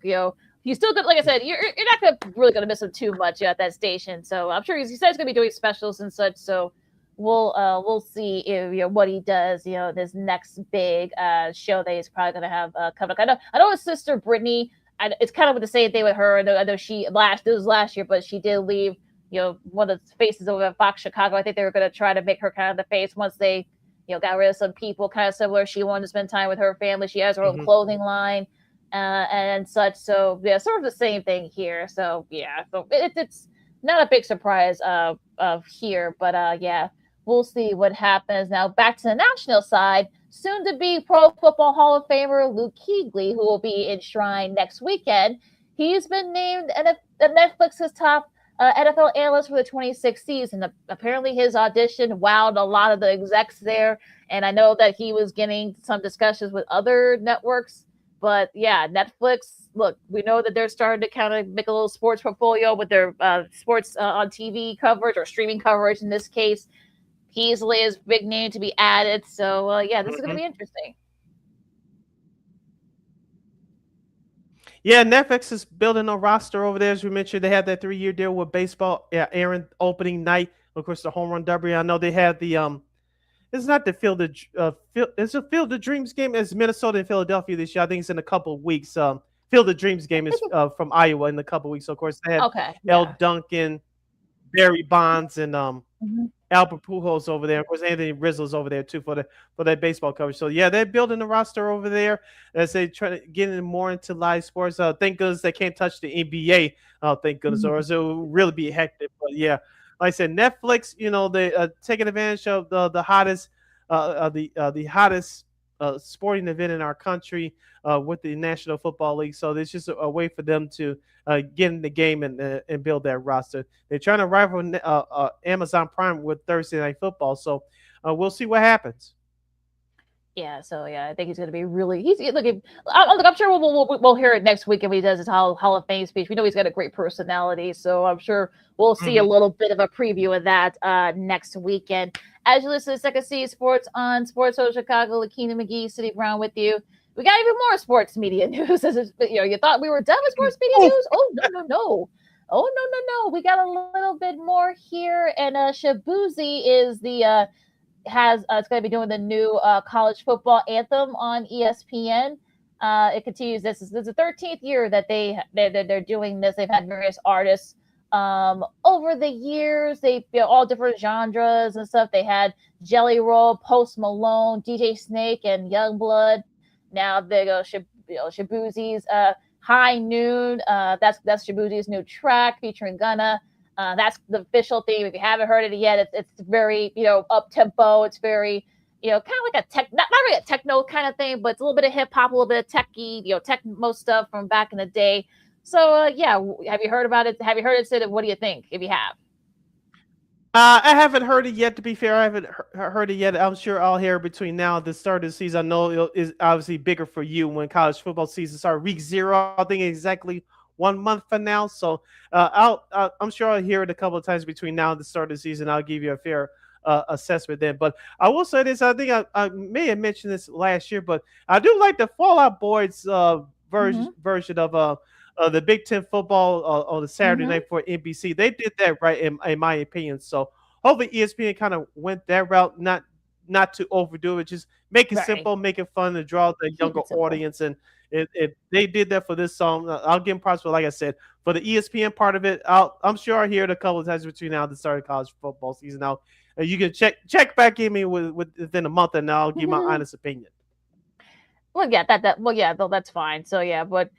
he's still good. Like I said, you're not really gonna miss him too much at that station. So I'm sure he said he's gonna be doing specials and such. So we'll see if what he does. This next big show that he's probably gonna have coming up. I know his sister Brittany. It's kind of the same thing with her. I know this was last year, but she did leave. One of the faces over at Fox Chicago. I think they were going to try to make her kind of the face once they, got rid of some people kind of similar. She wanted to spend time with her family. She has her own clothing line and such. So yeah, sort of the same thing here. So yeah, so it's not a big surprise here, but yeah, we'll see what happens. Now back to the national side. Soon to be Pro Football Hall of Famer Luke Kuechly, who will be enshrined next weekend. He's been named Netflix's top NFL analyst for the 26th season. Apparently his audition wowed a lot of the execs there, and I know that he was getting some discussions with other networks, but yeah, Netflix, look, we know that they're starting to kind of make a little sports portfolio with their sports on TV coverage or streaming coverage in this case. Easily is big name to be added, so yeah, this is going to be interesting. Yeah, Netflix is building a roster over there. As we mentioned, they had that 3-year deal with baseball. Yeah, Aaron opening night, of course, the home run derby. I know they had the it's not the it's a Field of Dreams game. It's Minnesota and Philadelphia this year. I think it's in a couple of weeks. Field of Dreams game is from Iowa in a couple of weeks. So of course, they had L. Duncan, Barry Bonds, and Albert Pujols over there. Of course, Anthony Rizzo's over there too for that baseball coverage. So yeah, they're building the roster over there as they try to get more into live sports. Thank goodness they can't touch the NBA. Thank goodness, or it'll really be hectic. But yeah, like I said, Netflix, they taking advantage of the hottest sporting event in our country with the National Football League. So there's just a way for them to get in the game and build that roster. They're trying to rival Amazon Prime with Thursday Night Football. So we'll see what happens. Yeah, so yeah, I think he's going to be really. I'm sure we'll hear it next week when he does his Hall of Fame speech. We know he's got a great personality, so I'm sure we'll see a little bit of a preview of that next weekend. As you listen to Second City Sports on Sports Social Chicago, LaKeena, McGee, City Brown with you. We got even more sports media news. You thought we were done with sports media news? Oh no! Oh no! We got a little bit more here, and Shabuzi is the. It's going to be doing the new college football anthem on ESPN. It continues. This is the 13th year that they're doing this. They've had various artists over the years. They all different genres and stuff. They had Jelly Roll, Post Malone, DJ Snake, and Youngblood. Now they go Shabuzi's High Noon. That's Shabuzi's new track featuring Gunna. That's the official theme. If you haven't heard it yet, it's very up tempo. It's very kind of like not really a techno kind of thing, but it's a little bit of hip hop, a little bit of techy, techno stuff from back in the day. So yeah, have you heard about it? Have you heard it, Sid? What do you think? If you have, I haven't heard it yet. To be fair, I haven't heard it yet. I'm sure I'll hear between now and the start of the season. I know it is obviously bigger for you when college football season starts. Week 0, I think exactly 1 month from now. So I'm sure I'll hear it a couple of times between now and the start of the season. I'll give you a fair assessment then. But I will say this. I think I may have mentioned this last year, but I do like the Fall Out Boy's version of the Big Ten football on the Saturday night for NBC. They did that right in my opinion. So hopefully ESPN kind of went that route, not not to overdo it. Just make it Right. simple, make it fun to draw the younger audience. And if they did that for this song, I'll give them props for, like I said, for the ESPN part of it. I'm sure I hear it a couple of times between now and the start of college football season. Now you can check back in me within a month, and I'll give my honest opinion. Well, yeah, that's fine. So yeah, but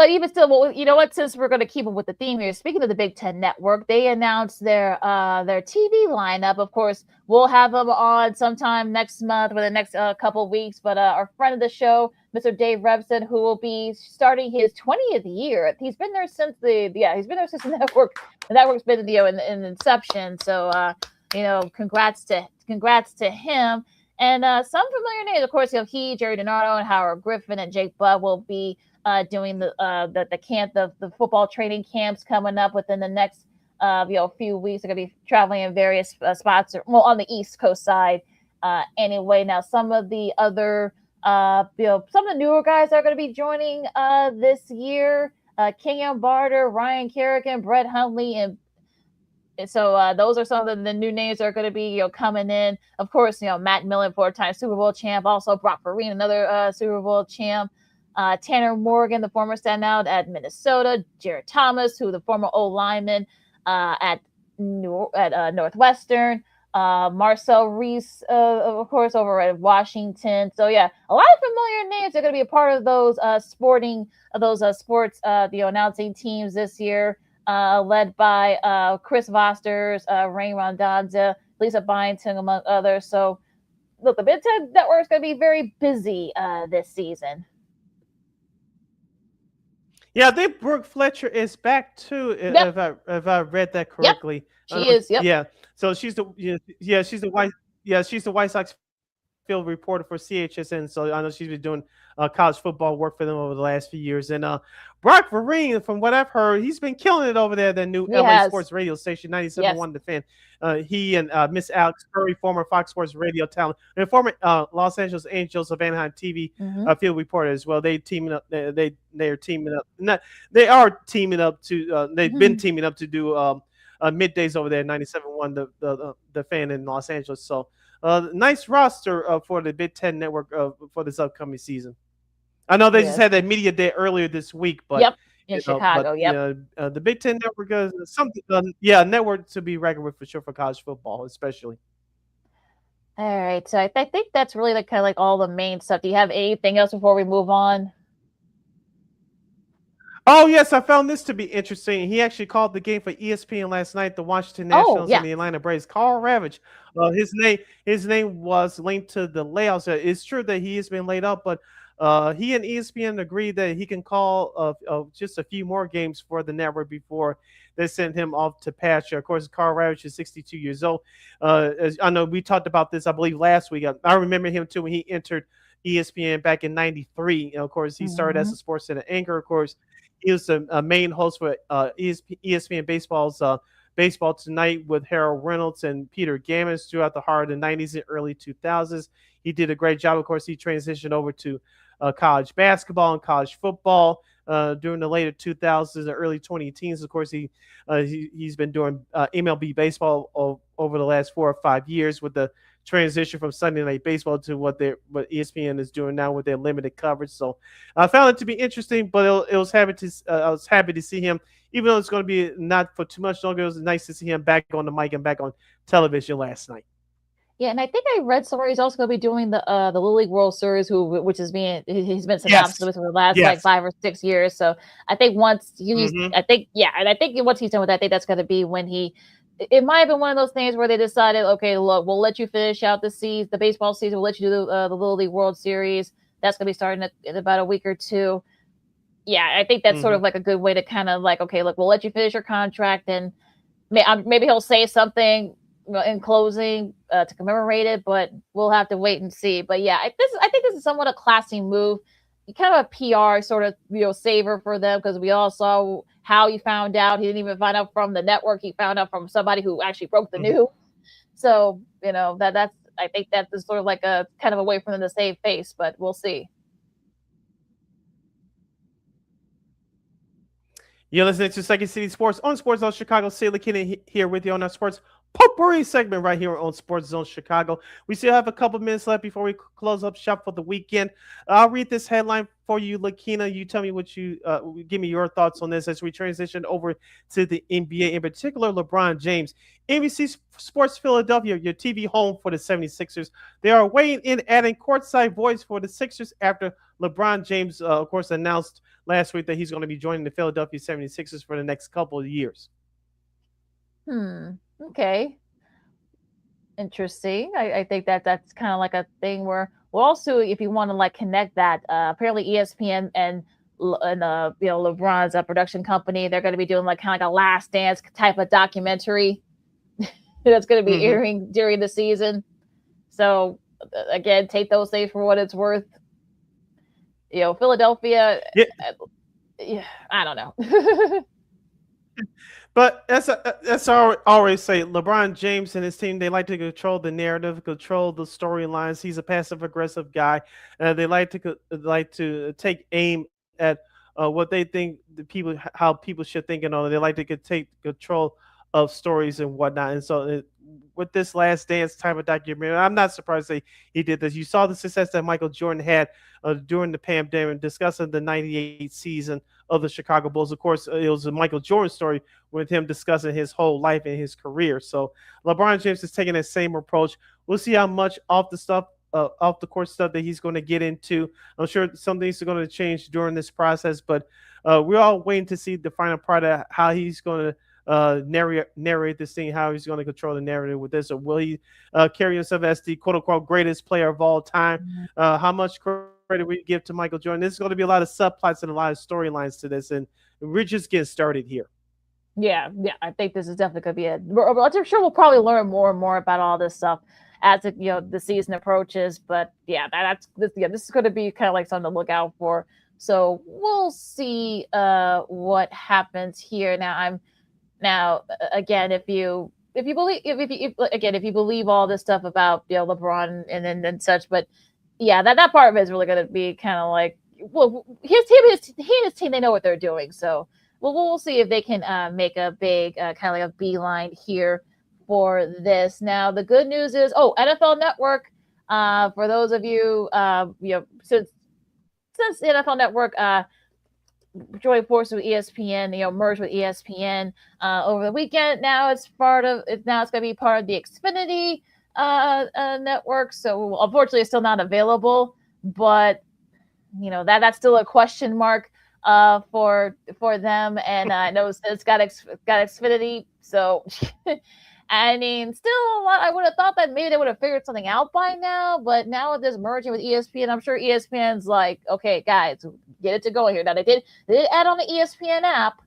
even still, well, you know what? Since we're going to keep it with the theme here, speaking of the Big Ten Network, they announced their TV lineup. Of course, we'll have them on sometime next month or the next couple of weeks. But our friend of the show, Mr. Dave Revson, who will be starting his 20th year. He's been there since the network. The network's been in inception. So congrats to him. And some familiar names, of course, he, Jerry Donato, and Howard Griffin, and Jake Butt will be doing the football training camps coming up within the next few weeks. They're going to be traveling in various spots, on the East Coast side. Anyway, now some of the other some of the newer guys are going to be joining this year. Kenyon Barter, Ryan Kerrigan, Brett Hundley, and so those are some of the new names that are going to be coming in. Of course, Matt Millen, 4-time Super Bowl champ. Also Brock Vereen, another Super Bowl champ. Tanner Morgan, the former standout at Minnesota. Jared Thomas, who the former O-lineman at Northwestern. Marcel Reese, of course, over at Washington. So yeah, a lot of familiar names are going to be a part of those sports announcing teams this year, led by Chris Vosters, Rain Rondonza, Lisa Byington, among others. So look, the Big Ten Network is going to be very busy this season. Yeah, I think Brooke Fletcher is back too. If I read that correctly, she is. Yep. Yeah, so she's the White Sox field reporter for CHSN. So I know she's been doing college football work for them over the last few years. And Brock Vereen, from what I've heard, he's been killing it over there at the new LA Sports radio station, 97.1 The Fan. He and Miss Alex Curry, former Fox Sports radio talent, and former Los Angeles Angels of Anaheim TV field reporter as well. They teaming up. They're teaming up. They are teaming up to. They've been teaming up to do middays over there, 97.1 the Fan in Los Angeles. So nice roster for the Big Ten Network for this upcoming season. I know they just had that media day earlier this week, but in Chicago. The Big Ten Network is something. Network to be reckoned with for sure for college football, especially. All right, so I think that's really kind of like all the main stuff. Do you have anything else before we move on? Oh, yes, I found this to be interesting. He actually called the game for ESPN last night, the Washington Nationals and the Atlanta Braves. Carl Ravage, his name was linked to the layoffs. It's true that he has been laid up, but he and ESPN agreed that he can call just a few more games for the network before they send him off to pasture. Of course, Carl Ravage is 62 years old. As I know we talked about this, I believe, last week. I remember him, too, when he entered ESPN back in 93. Of course, he started as a sports center anchor, of course. He was a main host for ESPN Baseball's Baseball Tonight with Harold Reynolds and Peter Gammons throughout the heart of the 90s and early 2000s. He did a great job. Of course, he transitioned over to college basketball and college football during the later 2000s and early 2010s. Of course, he's been doing MLB baseball over the last 4 or 5 years with the transition from Sunday Night Baseball to what ESPN is doing now with their limited coverage. So I found it to be interesting, but I was happy to see him, even though it's going to be not for too much longer. It was nice to see him back on the mic and back on television last night. Yeah, and I think I read somewhere he's also going to be doing the Little League World Series, he's been synopsis with for the last like 5 or 6 years. So I think once I think once he's done with that, I think that's going to be when it might have been one of those things where they decided, okay, look, we'll let you finish out the baseball season. We'll let you do the Little League World Series. That's going to be starting in about a week or two. Yeah, I think that's sort of like a good way to kind of like, okay, look, we'll let you finish your contract, and maybe he'll say something in closing to commemorate it, but we'll have to wait and see. But yeah, I think this is somewhat a classy move. Kind of a PR sort of saver for them, because we all saw how he found out. He didn't even find out from the network. He found out from somebody who actually broke the news. So I think that's sort of like a kind of a way for them to save face, but we'll see. You're listening to Second City Sports on Sports Zone Chicago. LaKeena here with you on our Sports potpourri segment right here on Sports Zone Chicago. We still have a couple minutes left before we close up shop for the weekend. I'll read this headline for you, LaKeena. You tell me what you give me your thoughts on this as we transition over to the NBA, in particular LeBron James. NBC Sports Philadelphia, your TV home for the 76ers. They are weighing in, adding courtside voice for the Sixers after LeBron James, of course, announced last week that he's going to be joining the Philadelphia 76ers for the next couple of years. Okay. Interesting. I think that's kind of like a thing where, well, also if you want to like connect that, apparently ESPN and LeBron's production company, they're going to be doing like kind of like a Last Dance type of documentary that's going to be airing during the season. So again, take those things for what it's worth. Philadelphia. Yeah, I don't know. But that's I always say, LeBron James and his team, they like to control the narrative, control the storylines. He's a passive aggressive guy. They like to take aim at what they think how people should think and all. They like to take control of stories and whatnot. And so with this Last Dance type of documentary, I'm not surprised that he did this. You saw the success that Michael Jordan had during the pandemic, discussing the '98 season of the Chicago Bulls. Of course, it was a Michael Jordan story with him discussing his whole life and his career. So LeBron James is taking that same approach. We'll see how much off the court stuff that he's going to get into. I'm sure some things are going to change during this process, but we're all waiting to see the final part of how he's going to narrate this thing, how he's going to control the narrative with this, or will he carry himself as the quote-unquote greatest player of all time? How much credit we give to Michael Jordan? There's going to be a lot of subplots and a lot of storylines to this, and we're just getting started here. Yeah, I think this is definitely going to be I'm sure we'll probably learn more and more about all this stuff as the season approaches. But yeah, this is going to be kind of like something to look out for. So we'll see what happens here. Now, again, if you believe all this stuff about LeBron and such, but yeah, that part of it is really going to be kind of like, well, he and his team, they know what they're doing. So we'll see if they can make a big kind of like a beeline here for this. Now, the good news is, NFL Network. For those of you, since the NFL Network joined forces with ESPN, merged with ESPN over the weekend. Now it's going to be part of the Xfinity network. So unfortunately, it's still not available, but that's still a question mark for them. And I know it's got Xfinity, so. I mean, still a lot. I would have thought that maybe they would have figured something out by now, but now with this merging with ESPN, I'm sure ESPN's like, okay, guys, get it to go here. Now they did add on the ESPN app,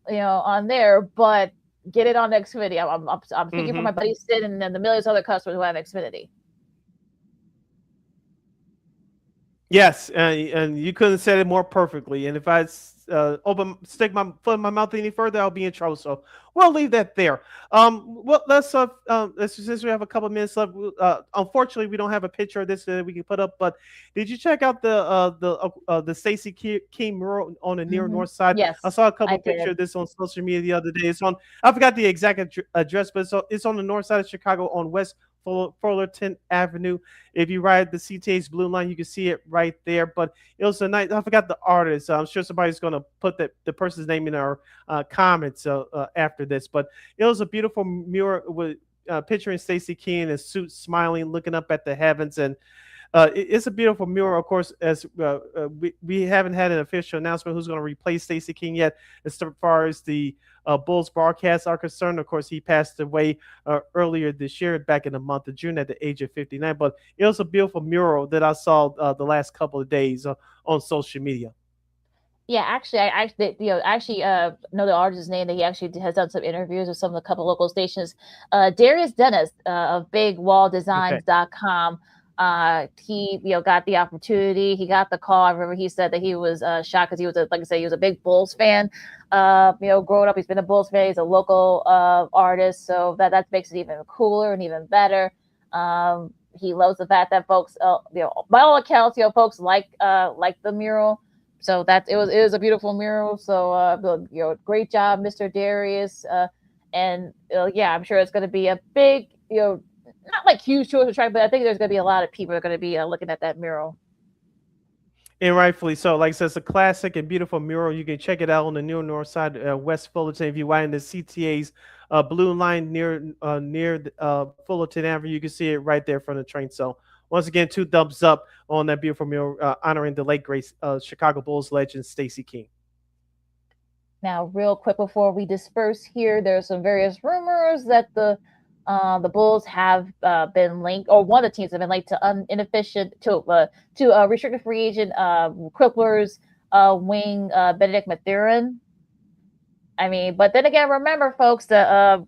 on there, but get it on Xfinity. I'm speaking for my buddy Sid and the millions of other customers who have Xfinity. Yes, and you couldn't have said it more perfectly. And if I stick my foot in my mouth any further, I'll be in trouble. So we'll leave that there. Well, since we have a couple of minutes left. Unfortunately, we don't have a picture of this that we can put up. But did you check out the Stacey King mural on the near north side? Yes, I saw a couple of pictures of this on social media the other day. It's on. I forgot the exact address, but it's on the north side of Chicago on West Fullerton Avenue. If you ride the CTA's Blue Line, you can see it right there. But it was a night. I forgot the artist. I'm sure somebody's going to put the person's name in our comments after this. But it was a beautiful mural with picturing Stacey King in a suit, smiling, looking up at the heavens, and it's a beautiful mural. Of course, as we haven't had an official announcement who's going to replace Stacey King yet, as far as the Bulls broadcasts are concerned. Of course, he passed away earlier this year, back in the month of June, at the age of 59. But it was a beautiful mural that I saw the last couple of days on social media. Yeah, actually, I know the artist's name. That he actually has done some interviews with some of the couple local stations. Darius Dennis of BigWallDesigns.com. He got the opportunity. He got the call. I remember he said that he was shocked because he was he was a big Bulls fan. Growing up, he's been a Bulls fan. He's a local artist, so that makes it even cooler and even better. He loves the fact that folks, by all accounts, folks like the mural. So it was a beautiful mural. So great job, Mr. Darius. And yeah, I'm sure it's going to be a big, not like huge tourist attraction, but I think there's going to be a lot of people that are going to be looking at that mural. And rightfully so. Like I said, it's a classic and beautiful mural. You can check it out on the New North Side, West Fullerton. If you wind the CTA's blue line near Fullerton Avenue, you can see it right there from the train. So once again, 2 thumbs up on that beautiful mural honoring the late great Chicago Bulls legend Stacey King. Now, real quick before we disperse here, there's some various rumors that the Bulls have been linked, or one of the teams have been linked to inefficient to restricted free agent Clippers wing Benedict Mathurin. I mean, but then again, remember, folks, that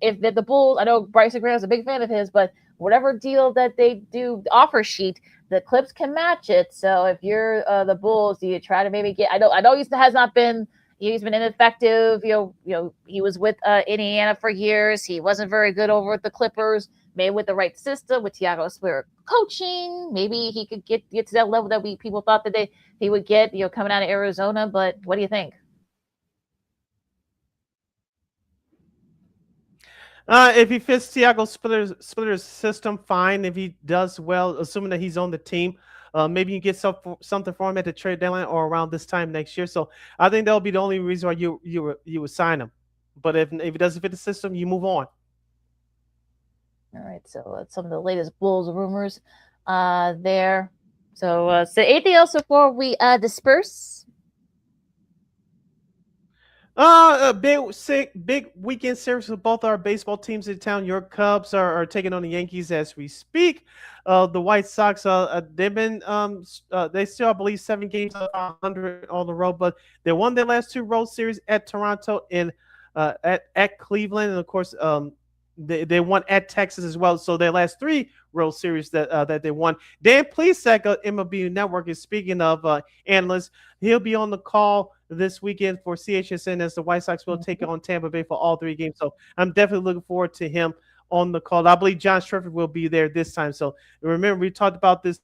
if the Bulls, I know Bryson Graham is a big fan of his, but whatever deal that they do, the offer sheet, the Clips can match it. So if you're the Bulls, do you try to maybe get? I know he has not been. He's been ineffective. He was with Indiana for years. He wasn't very good over at the Clippers. Maybe with the right system, with Thiago Splitter coaching, maybe he could get to that level that people thought that he would get, coming out of Arizona. But what do you think? If he fits Thiago Splitter's system, fine. If he does well, assuming that he's on the team, maybe you get something for him at the trade deadline or around this time next year. So I think that'll be the only reason why you would sign him. But if it doesn't fit the system, you move on. All right. So that's some of the latest Bulls rumors there. So anything else before we disperse? A big weekend series for both our baseball teams in town. Your Cubs are taking on the Yankees as we speak. The White Sox, they've been they still, I believe, 7 games up 100 on the road, but they won their last 2 road series at Toronto and at Cleveland, and of course they won at Texas as well. So their last 3 road series that they won. Dan Plesac of MLB Network is speaking of analysts. He'll be on the call this weekend for CHSN as the White Sox will take on Tampa Bay for all 3 games. So I'm definitely looking forward to him on the call. I believe John Strifford will be there this time. So remember, we talked about this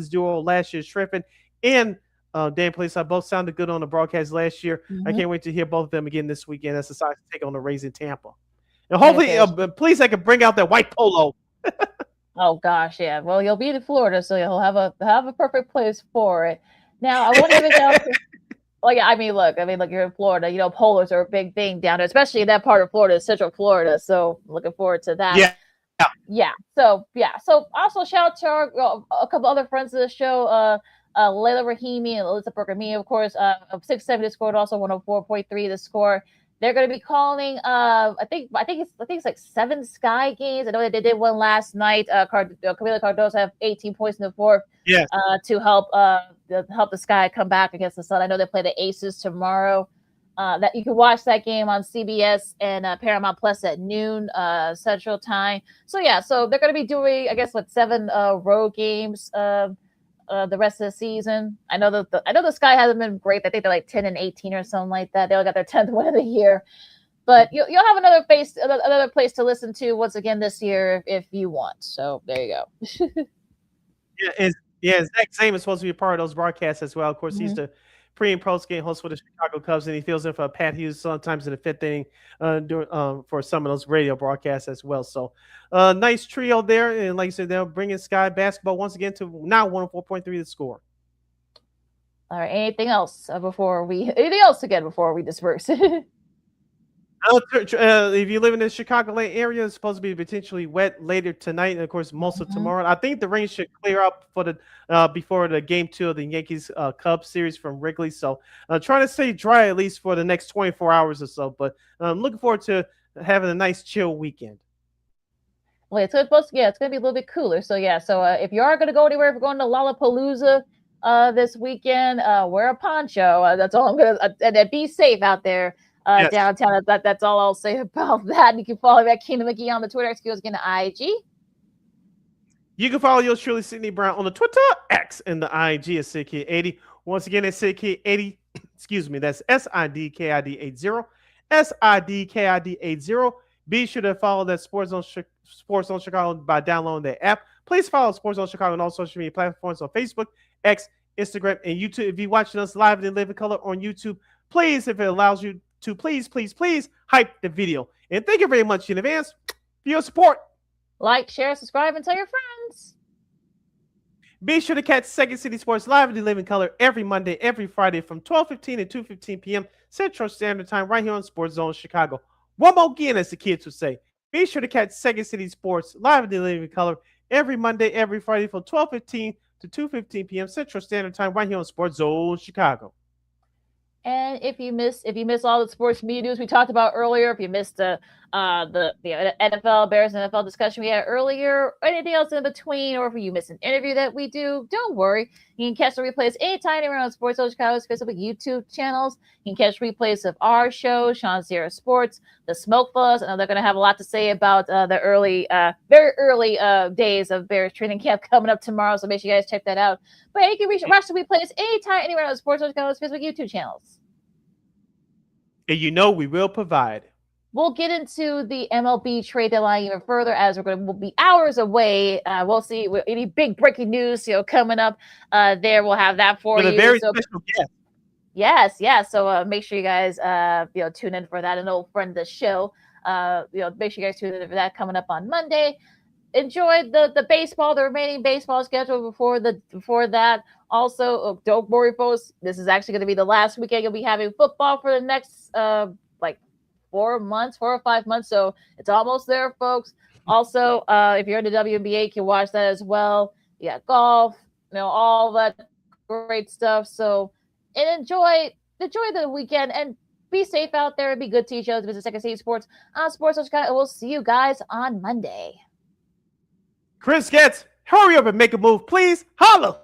duo last year. Strifford and Dan Plesac both sounded good on the broadcast last year. I can't wait to hear both of them again this weekend as the Sox take on the Rays in Tampa. And hopefully, Plesac can bring out that white polo. Oh gosh, yeah. Well, you'll be in Florida, so you'll have a perfect place for it. Now, I want to give it well, yeah. I mean, look, you're in Florida. Polos are a big thing down there, especially in that part of Florida, Central Florida. So, looking forward to that. Yeah. So also shout out to a couple other friends of the show, Layla Rahimi and Alyssa Bergamini, of course, of 670 scored, also 104.3 the score. They're going to be calling. I think it's like 7 Sky games. I know that they did one last night. Camila Cardoso have 18 points in the 4th. Yes. To help the Sky come back against the Sun. I know they play the Aces tomorrow. That you can watch that game on CBS and Paramount Plus at noon Central Time. So they're going to be doing, I guess, 7 road games the rest of the season. I know the Sky hasn't been great. I think they're like 10 and 18 or something like that. They all got their 10th win of the year, but you'll have another place to listen to once again this year if you want. So there you go. Zach Zane is supposed to be a part of those broadcasts as well. Of course, he's the pre and post game host for the Chicago Cubs, and he fills in for Pat Hughes sometimes in the 5th inning for some of those radio broadcasts as well. So nice trio there, and like you said, they'll bring in Sky basketball once again to now 104.3 the score. All right, anything else before we disperse? If you live in the Chicagoland area, it's supposed to be potentially wet later tonight, and of course most of tomorrow. I think the rain should clear up for the before the game 2 of the Yankees Cubs series from Wrigley. So trying to stay dry at least for the next 24 hours or so. But I'm looking forward to having a nice chill weekend. Well, it's supposed to, it's going to be a little bit cooler. So if you are going to go anywhere, if you're going to Lollapalooza this weekend, wear a poncho. That's all I'm going to. And be safe out there. Downtown. That's all I'll say about that. You can follow me at LaKeena McGee on the Twitter, excuse me, the IG. You can follow yours truly, Sidney Brown, on the Twitter, X, and the IG at SidKid80. Once again, it's SidKid80. Excuse me, that's SIDKID80. SIDKID80. Be sure to follow that Sports Zone Chicago by downloading the app. Please follow Sports Zone Chicago on all social media platforms on Facebook, X, Instagram, and YouTube. If you're watching us live in living color on YouTube, please, if it allows you, to please hype the video. And thank you very much in advance for your support. Like, share, subscribe, and tell your friends. Be sure to catch Second City Sports live in the living color every Monday, every Friday from 12:15 to 2:15 p.m. Central Standard Time right here on Sports Zone Chicago. One more again, as the kids would say. Be sure to catch Second City Sports live in the living color every Monday, every Friday from 12:15 to 2:15 p.m. Central Standard Time right here on Sports Zone Chicago. And if you miss all the sports media news we talked about earlier, if you missed the NFL Bears NFL discussion we had earlier, or anything else in between, or if you missed an interview that we do, don't worry. You can catch the replays anytime anywhere on Sports Zone Chicago's Facebook, YouTube channels. You can catch replays of our show, Sean Sierra Sports, the Smoke Fuzz. I know they're going to have a lot to say about the very early days of Bears training camp coming up tomorrow, so make sure you guys check that out. But you can watch the replays anytime anywhere on Sports Zone Chicago's Facebook, YouTube channels. And you know we will provide. We'll get into the MLB trade deadline even further as we'll be hours away. We'll see any big breaking news, coming up there. We'll have that for you. With a very special guest. Yes. So make sure you guys, tune in for that. An old friend of the show. Make sure you guys tune in for that coming up on Monday. Enjoy the baseball, the remaining baseball schedule before that. Also, don't worry, folks. This is actually going to be the last weekend you'll be having football for the next 4 or 5 months. So it's almost there, folks. Also, if you're into WNBA, you can watch that as well. You got golf, all that great stuff. So, and enjoy the weekend and be safe out there and be good to each other. Visit Second City Sports on Sports Chicago, and we'll see you guys on Monday. Chris Getz, hurry up and make a move, please. Holla.